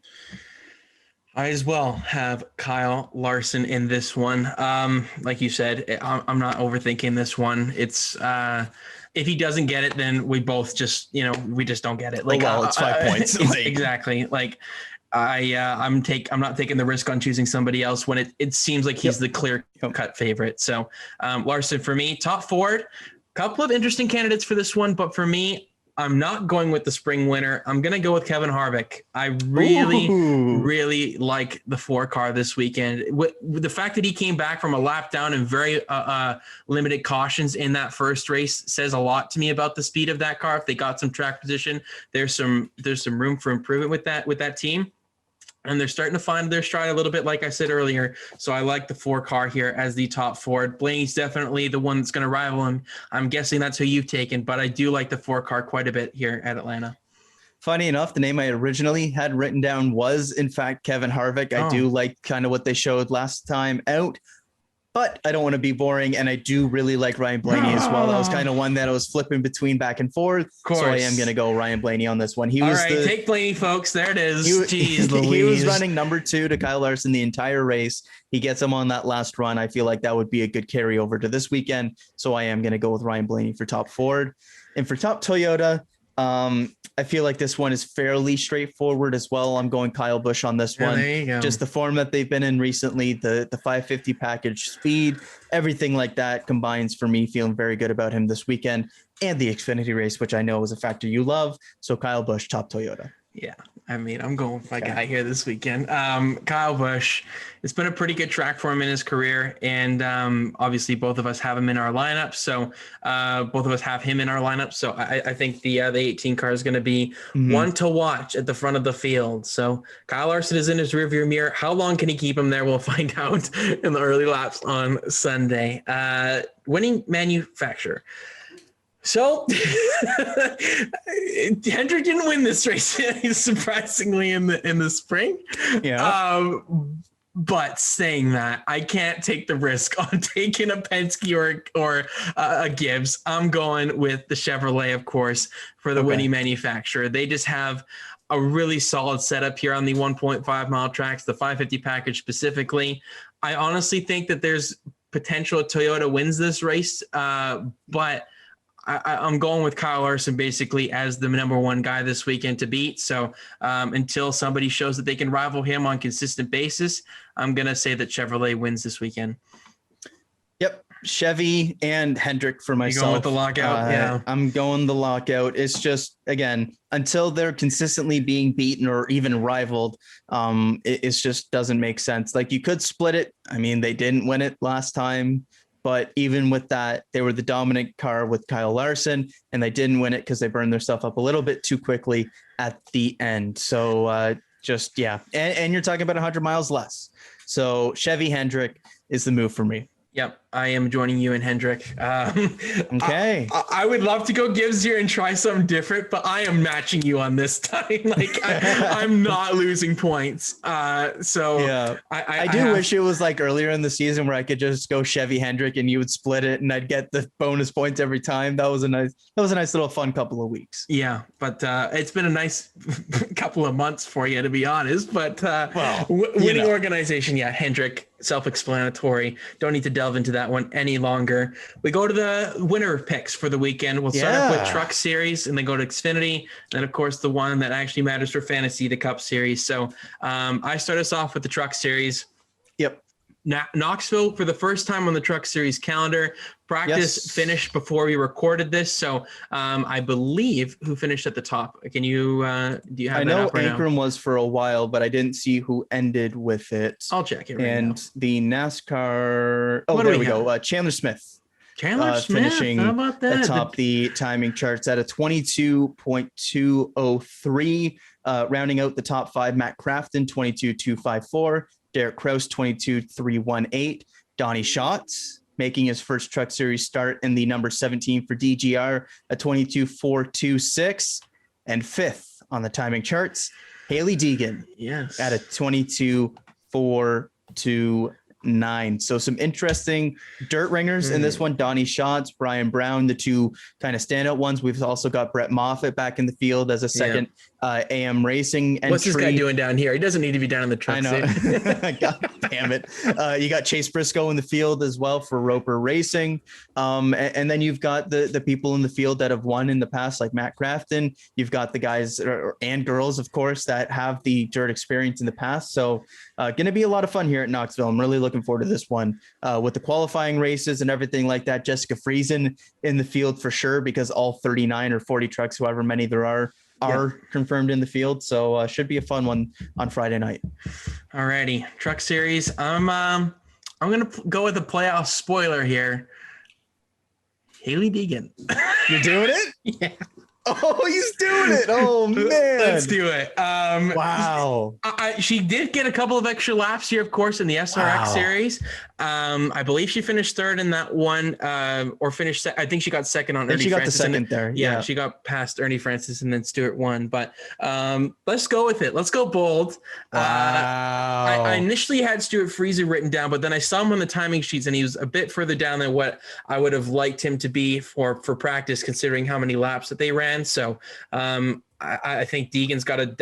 I as well have Kyle Larson in this one. Like you said, I'm not overthinking this one. It's if he doesn't get it, then we both just, we just don't get it. Like, it's 5 points. Exactly. Like I'm not taking the risk on choosing somebody else when it seems like he's the clear cut favorite. So Larson for me, top Ford, couple of interesting candidates for this one, but for me, I'm not going with the spring winner. I'm going to go with Kevin Harvick. I really like the 4 car this weekend. With the fact that he came back from a lap down and very limited cautions in that first race says a lot to me about the speed of that car. If they got some track position, there's some room for improvement with that team. And they're starting to find their stride a little bit, like I said earlier. So I like the 4 car here as the top Ford. Blaney's definitely the one that's going to rival him. I'm guessing that's who you've taken, but I do like the 4 car quite a bit here at Atlanta. Funny enough, the name I originally had written down was, in fact, Kevin Harvick. I do like kind of what they showed last time out, but I don't want to be boring, and I do really like Ryan Blaney as well. That was kind of one that I was flipping between back and forth. So I am going to go Ryan Blaney on this one. Take Blaney, folks. There it is. Jeez Louise. He was running number 2 to Kyle Larson the entire race. He gets him on that last run. I feel like that would be a good carryover to this weekend. So I am going to go with Ryan Blaney for top Ford. And for top Toyota, I feel like this one is fairly straightforward as well. I'm going Kyle Busch on this one. There you go. Just the form that they've been in recently, the 550 package, speed, everything like that combines for me feeling very good about him this weekend, and the Xfinity race, which I know is a factor you love. So Kyle Busch, top Toyota. Yeah, I mean, I'm going with my guy here this weekend. Kyle Busch, it's been a pretty good track for him in his career. And obviously both of us have him in our lineup. So both of us have him in our lineup. So I think the 18 car is going to be one to watch at the front of the field. So Kyle Larson is in his rearview mirror. How long can he keep him there? We'll find out in the early laps on Sunday. Winning manufacturer. So Hendrick didn't win this race, surprisingly, in the spring. Yeah. But saying that, I can't take the risk on taking a Penske or a Gibbs. I'm going with the Chevrolet, of course, for the winning manufacturer. They just have a really solid setup here on the 1.5 mile tracks, the 550 package specifically. I honestly think that there's potential Toyota wins this race, but I'm going with Kyle Larson basically as the number 1 guy this weekend to beat. So until somebody shows that they can rival him on consistent basis, I'm going to say that Chevrolet wins this weekend. Yep. Chevy and Hendrick for myself. You going with the lockout? Yeah. I'm going the lockout. It's just, again, until they're consistently being beaten or even rivaled, it just doesn't make sense. Like, you could split it. I mean, they didn't win it last time. But even with that, they were the dominant car with Kyle Larson, and they didn't win it because they burned their stuff up a little bit too quickly at the end. So and you're talking about 100 miles less. So Chevy Hendrick is the move for me. Yep, I am joining you and Hendrick. Okay. I would love to go Gibbs here and try something different, but I am matching you on this time. Like, I'm not losing points. I wish it was like earlier in the season where I could just go Chevy Hendrick and you would split it and I'd get the bonus points every time. That was a nice little fun couple of weeks. Yeah, but it's been a nice couple of months for you, to be honest. But winning organization, Hendrick. Self-explanatory. Don't need to delve into that one any longer. We go to the winner picks for the weekend. We'll start off with Truck Series and then go to Xfinity. And then, of course, the one that actually matters for fantasy, the Cup Series. So I start us off with the Truck Series. Yep. Knoxville for the first time on the Truck Series calendar. Practice finished before we recorded this, so I believe who finished at the top. Can you do you have? I know Ankrum was for a while, but I didn't see who ended with it. I'll check it. The NASCAR. Oh, there we go. Chandler Smith. Finishing how about that? Atop the timing charts at a 22.203, rounding out the top 5. Matt Crafton 22.254. Derek Kraus 22.318. Donnie Schatz making his first Truck Series start in the number 17 for DGR, a 22.426, and 5th on the timing charts, Haley Deegan, at a 22.429. So some interesting dirt ringers in this one. Donnie Schatz, Brian Brown, the two kind of standout ones. We've also got Brett Moffitt back in the field as a second AM Racing entry. What's this guy doing down here? He doesn't need to be down in the truck. I know. God damn it. You got Chase Briscoe in the field as well for Roper Racing. And then you've got the people in the field that have won in the past, like Matt Crafton. You've got the guys and girls, of course, that have the dirt experience in the past. So going to be a lot of fun here at Knoxville. I'm really looking forward to this one with the qualifying races and everything like that. Jessica Friesen in the field for sure, because all 39 or 40 trucks, however many there are confirmed in the field. So should be a fun one on Friday night. Alrighty, Truck Series. I'm gonna go with a playoff spoiler here. Hailie Deegan. You're doing it? Yeah. Oh, he's doing it. Oh, man. Let's do it. Wow. She did get a couple of extra laps here, of course, in the SRX series. I believe she finished third in that one, or finished. I think she got second on Ernie Francis. She got the second there. Yeah, she got past Ernie Francis and then Stuart won. But let's go with it. Let's go bold. Wow. I initially had Stuart Friesen written down, but then I saw him on the timing sheets, and he was a bit further down than what I would have liked him to be for practice, considering how many laps that they ran. So I think Deegan's got an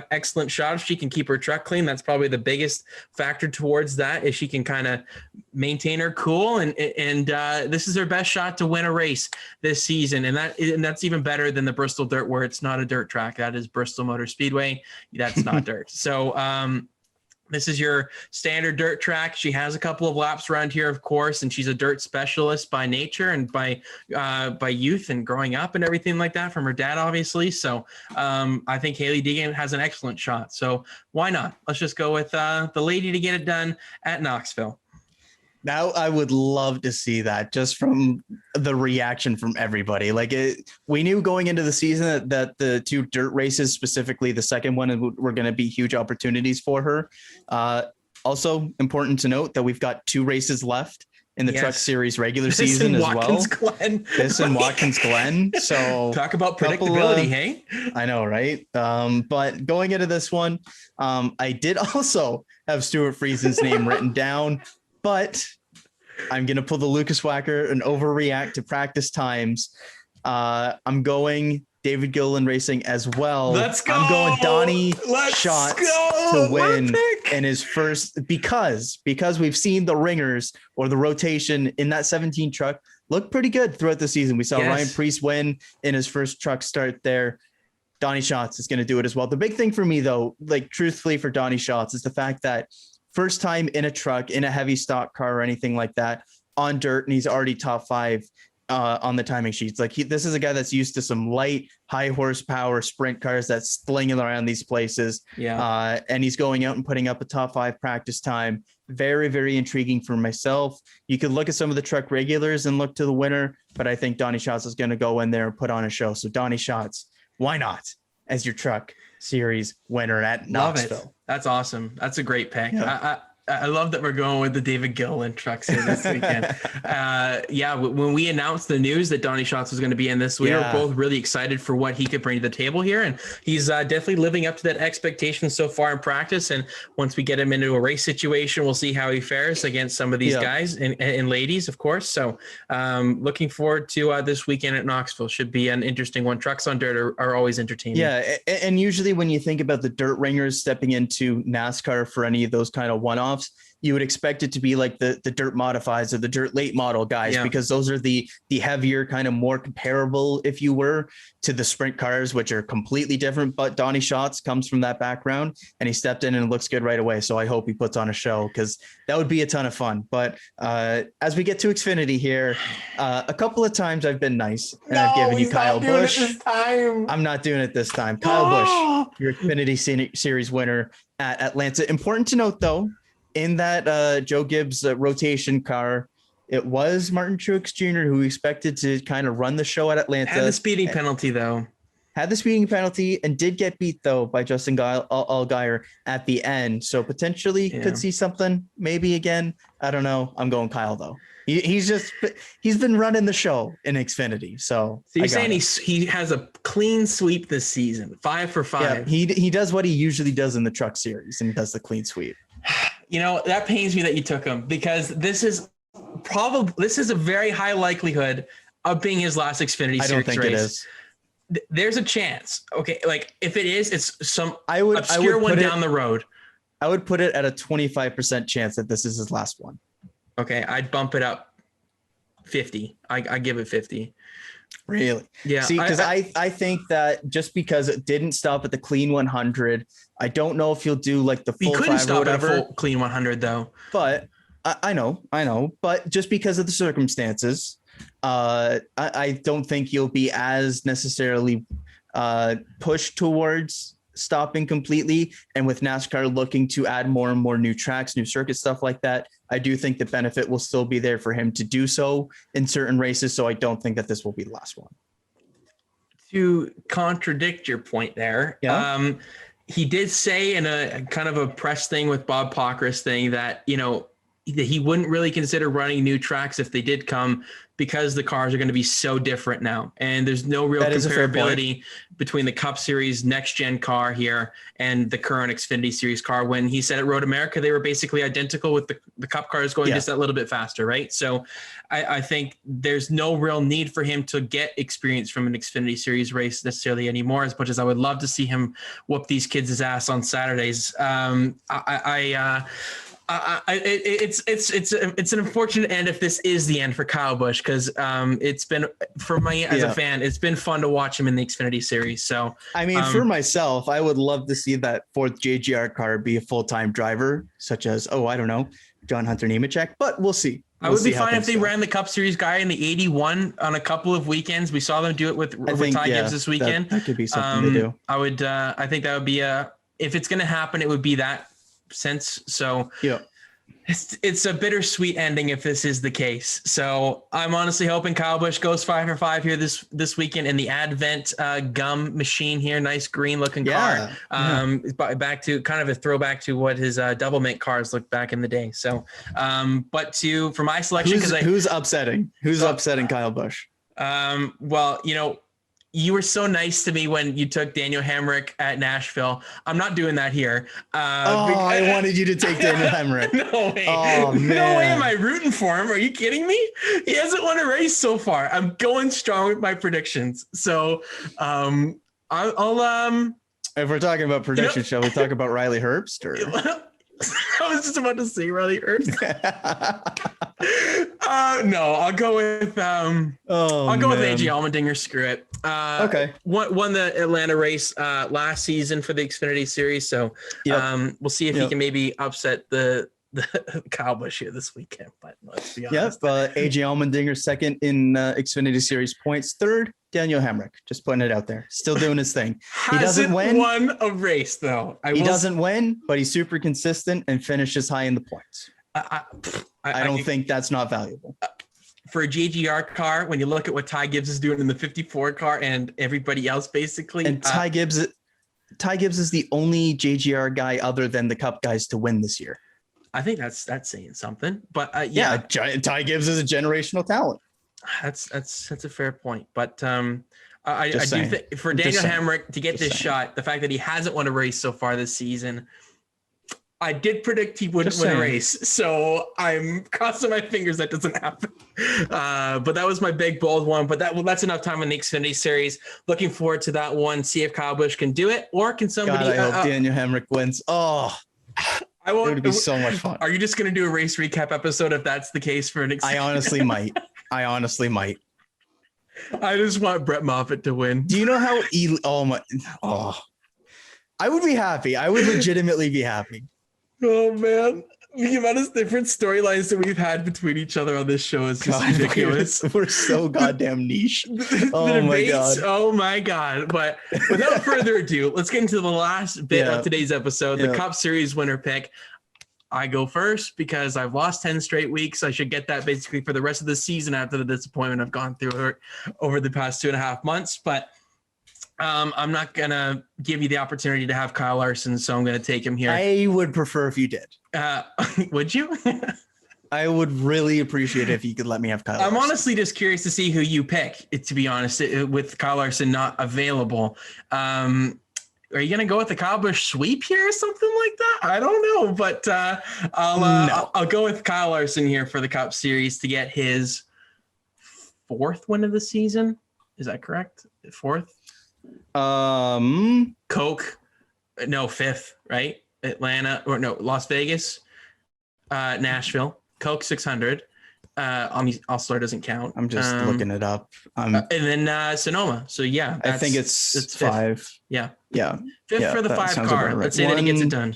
excellent shot. If she can keep her truck clean, that's probably the biggest factor towards that. If she can kind of maintain her cool, and this is her best shot to win a race this season, and that's even better than the Bristol Dirt, where it's not a dirt track. That is Bristol Motor Speedway. That's not dirt. So this is your standard dirt track. She has a couple of laps around here, of course, and she's a dirt specialist by nature and by youth and growing up and everything like that from her dad, obviously. So I think Hailie Deegan has an excellent shot. So why not? Let's just go with the lady to get it done at Knoxville. Now I would love to see that, just from the reaction from everybody. Like we knew going into the season that the two dirt races, specifically the second one, were going to be huge opportunities for her. Also important to note that we've got 2 races left in the Truck Series regular season as well. This and Watkins Glen. So talk about predictability, hey? I know, right? But going into this one, I did also have Stuart Friesen's name written down. But I'm going to pull the Lukas Wacker and overreact to practice times. I'm going David Gilliland Racing as well. Let's go. I'm going Donnie Schatz to win in his first, because we've seen the ringers or the rotation in that 17 truck look pretty good throughout the season. We saw Ryan Preece win in his first truck start there. Donnie Schatz is going to do it as well. The big thing for me, though, like truthfully for Donnie Schatz, is the fact that first time in a truck, in a heavy stock car or anything like that, on dirt, and he's already top 5 on the timing sheets. Like this is a guy that's used to some light, high horsepower sprint cars that's slinging around these places. Yeah. And he's going out and putting up a top 5 practice time. Very, very intriguing for myself. You could look at some of the truck regulars and look to the winner, but I think Donnie Schatz is going to go in there and put on a show. So Donnie Schatz, why not, as your truck series winner at Knoxville? Love it. That's awesome. That's a great pick. Yeah. I love that we're going with the David Gilliland trucks here this weekend. When we announced the news that Donnie Schatz was going to be in this, we were both really excited for what he could bring to the table here. And he's definitely living up to that expectation so far in practice. And once we get him into a race situation, we'll see how he fares against some of these guys and ladies, of course. So looking forward to this weekend at Knoxville. Should be an interesting one. Trucks on dirt are always entertaining. Yeah. And usually when you think about the dirt ringers stepping into NASCAR for any of those kind of one-offs, you would expect it to be like the dirt modifieds or the dirt late model guys, because those are the heavier, kind of more comparable, if you were, to the sprint cars, which are completely different. But Donnie Schatz comes from that background, and he stepped in and looks good right away. So I hope he puts on a show, because that would be a ton of fun. But as we get to Xfinity here, a couple of times I've been nice and I've given you Kyle Busch. I'm not doing it this time. Kyle Busch, your Xfinity Series winner at Atlanta. Important to note, though, in that Joe Gibbs rotation car, it was Martin Truex Jr. who expected to kind of run the show at Atlanta. Had the speeding penalty, though. Had the speeding penalty and did get beat, though, by Justin Allgaier at the end. So potentially could see something maybe again. I don't know. I'm going Kyle, though. He's been running the show in Xfinity. So you're saying he has a clean sweep this season, 5 for 5. Yeah, he does what he usually does in the truck series, and does the clean sweep. You know, that pains me that you took him, because this is a very high likelihood of being his last Xfinity Series race. I don't think it is. there's a chance. Okay, like if it is, it's some obscure one down the road. I would put it at a 25% chance that this is his last one. Okay, I'd bump it up 50. I give it 50. Really? Yeah. See, because I think that just because it didn't stop at the clean 100, I don't know if he'll do like the full 5 or whatever. He couldn't stop at a full clean 100 though. But I know. But just because of the circumstances, I don't think you'll be as necessarily pushed towards stopping completely. And with NASCAR looking to add more and more new tracks, new circuits, stuff like that, I do think the benefit will still be there for him to do so in certain races. So I don't think that this will be the last one. To contradict your point there, he did say in a kind of a press thing with Bob Pockrass thing that, he wouldn't really consider running new tracks if they did come, because the cars are going to be so different now. And there's no real comparability between the Cup Series next gen car here and the current Xfinity Series car. When he said at Road America, they were basically identical, with the Cup cars going just that little bit faster, right? So I think there's no real need for him to get experience from an Xfinity Series race necessarily anymore, as much as I would love to see him whoop these kids' ass on Saturdays. It's an unfortunate end if this is the end for Kyle Busch, because it's been, for me as a fan, it's been fun to watch him in the Xfinity Series. So I mean, for myself, I would love to see that fourth JGR car be a full-time driver, such as John Hunter Nemechek, but we'll see. I would be fine if they ran the Cup Series guy in the 81 on a couple of weekends. We saw them do it with Ty Gibbs this weekend. That could be something to do. I think that would be if it's going to happen, it would be that sense. So it's a bittersweet ending if this is the case. So I'm honestly hoping Kyle Busch goes 5 for 5 here this weekend in the Advent gum machine here. Nice green looking car. Back to kind of a throwback to what his double mint cars looked back in the day. So but for my selection, who's upsetting Kyle Busch? Well, you were so nice to me when you took Daniel Hemrick at Nashville. I'm not doing that here. I wanted you to take Daniel Hemrick. No way. Oh, man. No way am I rooting for him. Are you kidding me? He hasn't won a race so far. I'm going strong with my predictions. So I'll if we're talking about predictions, shall we talk about Riley Herbst? Or? I was just about to say Riley Herbst. No, I'll go with with AJ Allmendinger. Screw it. Okay. Won the Atlanta race last season for the Xfinity Series, so we'll see if he can maybe upset the Kyle Busch here this weekend. But let's be honest. AJ Allmendinger second in Xfinity Series points. Third, Daniel Hemrick. Just putting it out there. Still doing his thing. He doesn't won a race though. He doesn't win, but he's super consistent and finishes high in the points. I don't think that's not valuable. For a JGR car, when you look at what Ty Gibbs is doing in the 54 car and everybody else basically. And Ty Gibbs is the only JGR guy other than the Cup guys to win this year. I think that's saying something, but Ty Gibbs is a generational talent. That's a fair point, but I do think for Daniel Hemrick to get this shot, the fact that he hasn't won a race so far this season, I did predict he wouldn't win a race, so I'm crossing my fingers that doesn't happen. But that was my big bold one. But that's enough time in the Xfinity Series. Looking forward to that one. See if Kyle Busch can do it, or can somebody? God, I hope Daniel Hemrick wins. Oh. It would be so much fun. Are you just going to do a race recap episode if that's the case for an Xfinity? I honestly might. I just want Brett Moffitt to win. Do you know how I would be happy. I would legitimately be happy. Oh man, the amount of different storylines that we've had between each other on this show is just ridiculous. We're so goddamn niche. Oh my god. But without further ado, let's get into the last bit of today's episode, the Cup Series winner pick. I go first because I've lost 10 straight weeks. I should get that basically for the rest of the season after the disappointment I've gone through over the past 2.5 months. But I'm not going to give you the opportunity to have Kyle Larson, so I'm going to take him here. I would prefer if you did. Would you? I would really appreciate it if you could let me have Kyle Larson. I'm honestly just curious to see who you pick, to be honest, with Kyle Larson not available. Are you going to go with the Kyle Busch sweep here or something like that? I don't know, but I'll go with Kyle Larson here for the Cup Series to get his 4th win of the season. Is that correct? 4th? Coke, no, fifth, right? Atlanta, or no, Las Vegas, Nashville, Coke 600. All-Star doesn't count. I'm just looking it up. And then Sonoma. So yeah, I think it's 5. Fifth. Yeah. Yeah. Fifth for the 5 car. Right. Let's say that he gets it done.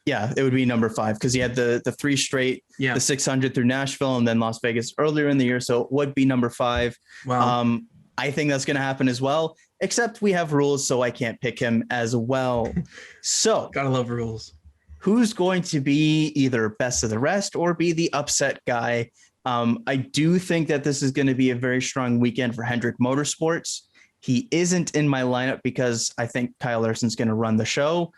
Yeah, it would be number 5 because he had the 3 straight, the 600 through Nashville and then Las Vegas earlier in the year. So it would be number 5. Wow. I think that's going to happen as well, except we have rules, so I can't pick him as well. So gotta love rules. Who's going to be either best of the rest or be the upset guy? I do think that this is going to be a very strong weekend for Hendrick Motorsports. He isn't in my lineup because I think Kyle Larson's going to run the show.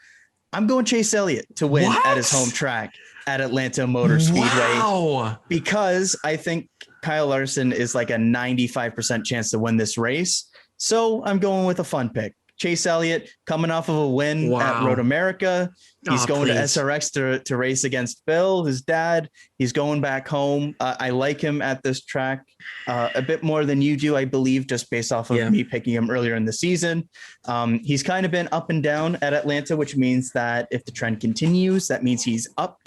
I'm going Chase Elliott to win at his home track at Atlanta Motor Speedway because I think Kyle Larson is like a 95% chance to win this race. So I'm going with a fun pick. Chase Elliott coming off of a win at Road America. He's going to SRX to race against Bill, his dad. He's going back home. I like him at this track a bit more than you do, I believe, just based off of me picking him earlier in the season. He's kind of been up and down at Atlanta, which means that if the trend continues, that means he's up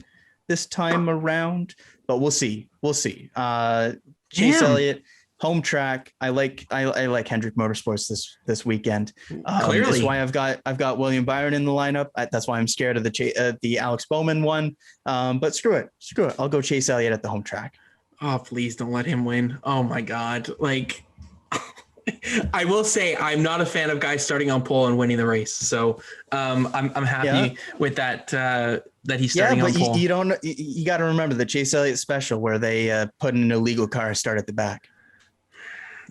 this time around. But we'll see. We'll see. Chase Elliott. Home track. I like Hendrick Motorsports this weekend. Clearly, that's why I've got William Byron in the lineup. That's why I'm scared of the Alex Bowman one. But screw it. I'll go Chase Elliott at the home track. Oh, please don't let him win. Oh my God. Like, I will say I'm not a fan of guys starting on pole and winning the race. So I'm happy with that. That he's starting on pole. You got to remember the Chase Elliott special where they put in an illegal car and start at the back.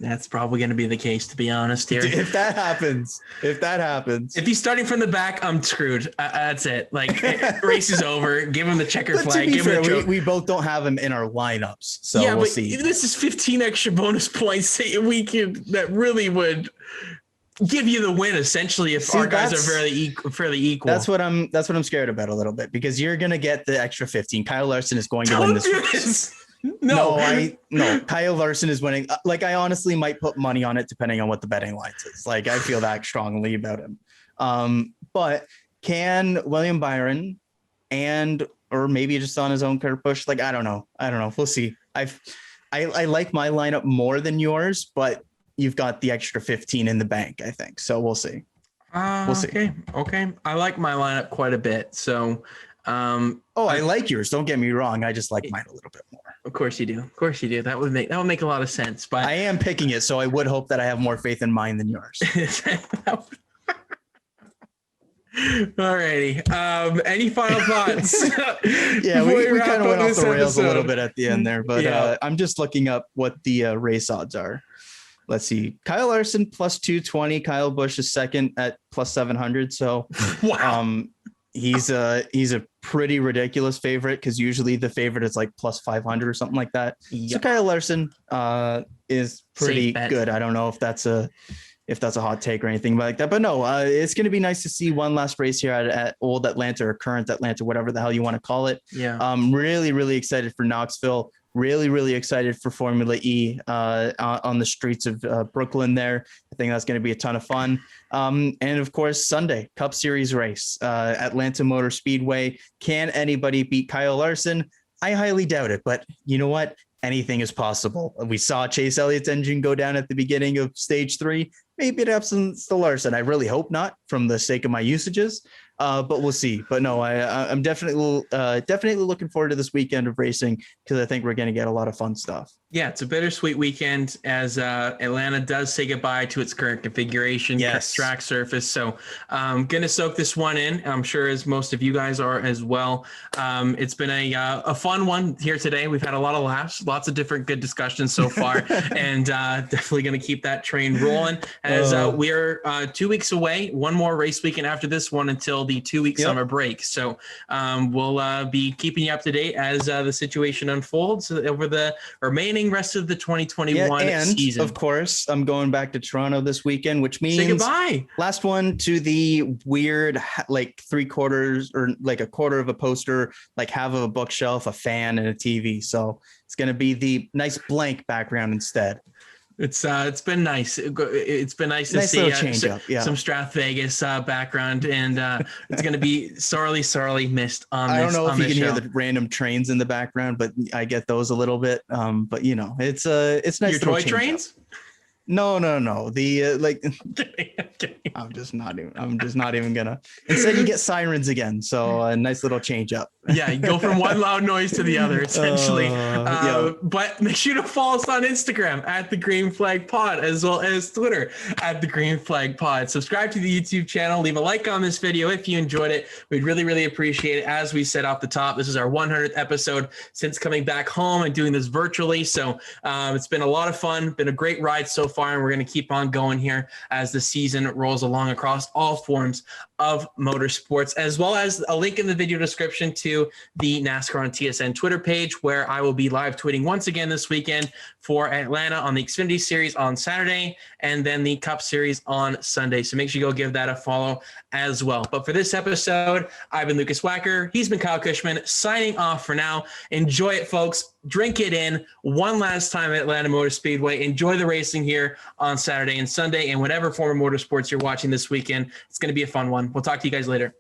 That's probably going to be the case, to be honest here. If that happens, if he's starting from the back, I'm screwed. That's it. Like, race is over. Give him the checker flag. Give him the we both don't have him in our lineups, so we'll see. This is 15 extra bonus points that really would give you the win, essentially, if our guys are fairly equal. That's what I'm scared about a little bit, because you're going to get the extra 15. Kyle Larson is going to win this race. No, Kyle Larson is winning. Like, I honestly might put money on it depending on what the betting lines is. Like, I feel that strongly about him. But can William Byron or maybe just on his own curve push? Like, I don't know. We'll see. I like my lineup more than yours, but you've got the extra 15 in the bank, I think. So we'll see. We'll see. Okay. I like my lineup quite a bit. So, I like yours. Don't get me wrong. I just like mine a little bit more. Of course you do. That would make a lot of sense. But I am picking it, so I would hope that I have more faith in mine than yours. Alrighty. Any final thoughts? Yeah, we kind of went off the rails a little bit at the end there, but I'm just looking up what the race odds are. Let's see. Kyle Larson plus 220. Kyle Busch is second at plus 700. So wow. He's a pretty ridiculous favorite, because usually the favorite is like plus 500 or something like that. Yep. So Kyle Larson is pretty good. I don't know if that's a hot take or anything like that, but no, it's going to be nice to see one last race here at old Atlanta or current Atlanta, whatever the hell you want to call it. Yeah. I'm really, really excited for Knoxville. Really, really excited for Formula E on the streets of Brooklyn there. I think that's going to be a ton of fun. And of course, Sunday, Cup Series race, Atlanta Motor Speedway. Can anybody beat Kyle Larson? I highly doubt it, but you know what? Anything is possible. We saw Chase Elliott's engine go down at the beginning of stage 3. Maybe it happens to Larson. I really hope not, from the sake of my usages. But we'll see. But no, I'm definitely looking forward to this weekend of racing, because I think we're going to get a lot of fun stuff. Yeah, it's a bittersweet weekend as Atlanta does say goodbye to its current configuration, track surface. So I'm going to soak this one in. I'm sure as most of you guys are as well. It's been a fun one here today. We've had a lot of laughs, lots of different good discussions so far, and definitely going to keep that train rolling as we're 2 weeks away. One more race weekend after this one until the 2-week summer break. So we'll be keeping you up to date as the situation unfolds over the remaining rest of the 2021 season. Of course, I'm going back to Toronto this weekend, which means say goodbye. Last one to the weird, like 3/4 or like a quarter of a poster, like half of a bookshelf, a fan, and a TV. So it's going to be the nice blank background instead. It's been nice. It's been nice to see some Strath Vegas background, and it's going to be sorely missed on this. I don't know if you can hear the random trains in the background, but I get those a little bit. But you know, it's nice. Your toy trains? No. I'm just not even gonna. Instead, you get sirens again. So a nice little change up. Yeah, you go from one loud noise to the other, essentially. But make sure to follow us on Instagram at the Green Flag Pod, as well as Twitter at the Green Flag Pod. Subscribe to the YouTube channel. Leave a like on this video if you enjoyed it. We'd really appreciate it. As we said off the top, this is our 100th episode since coming back home and doing this virtually. So it's been a lot of fun. Been a great ride so far, and we're going to keep on going here as the season rolls along across all forms of motorsports, as well as a link in the video description to the NASCAR on TSN Twitter page, where I will be live tweeting once again this weekend for Atlanta on the Xfinity Series on Saturday, and then the Cup Series on Sunday. So make sure you go give that a follow as well. But for this episode, I've been Lukas Wacker. He's been Kyle Cushman, signing off for now. Enjoy it, folks. Drink it in one last time at Atlanta Motor Speedway. Enjoy the racing here on Saturday and Sunday, and whatever form of motorsports you're watching this weekend. It's going to be a fun one. We'll talk to you guys later.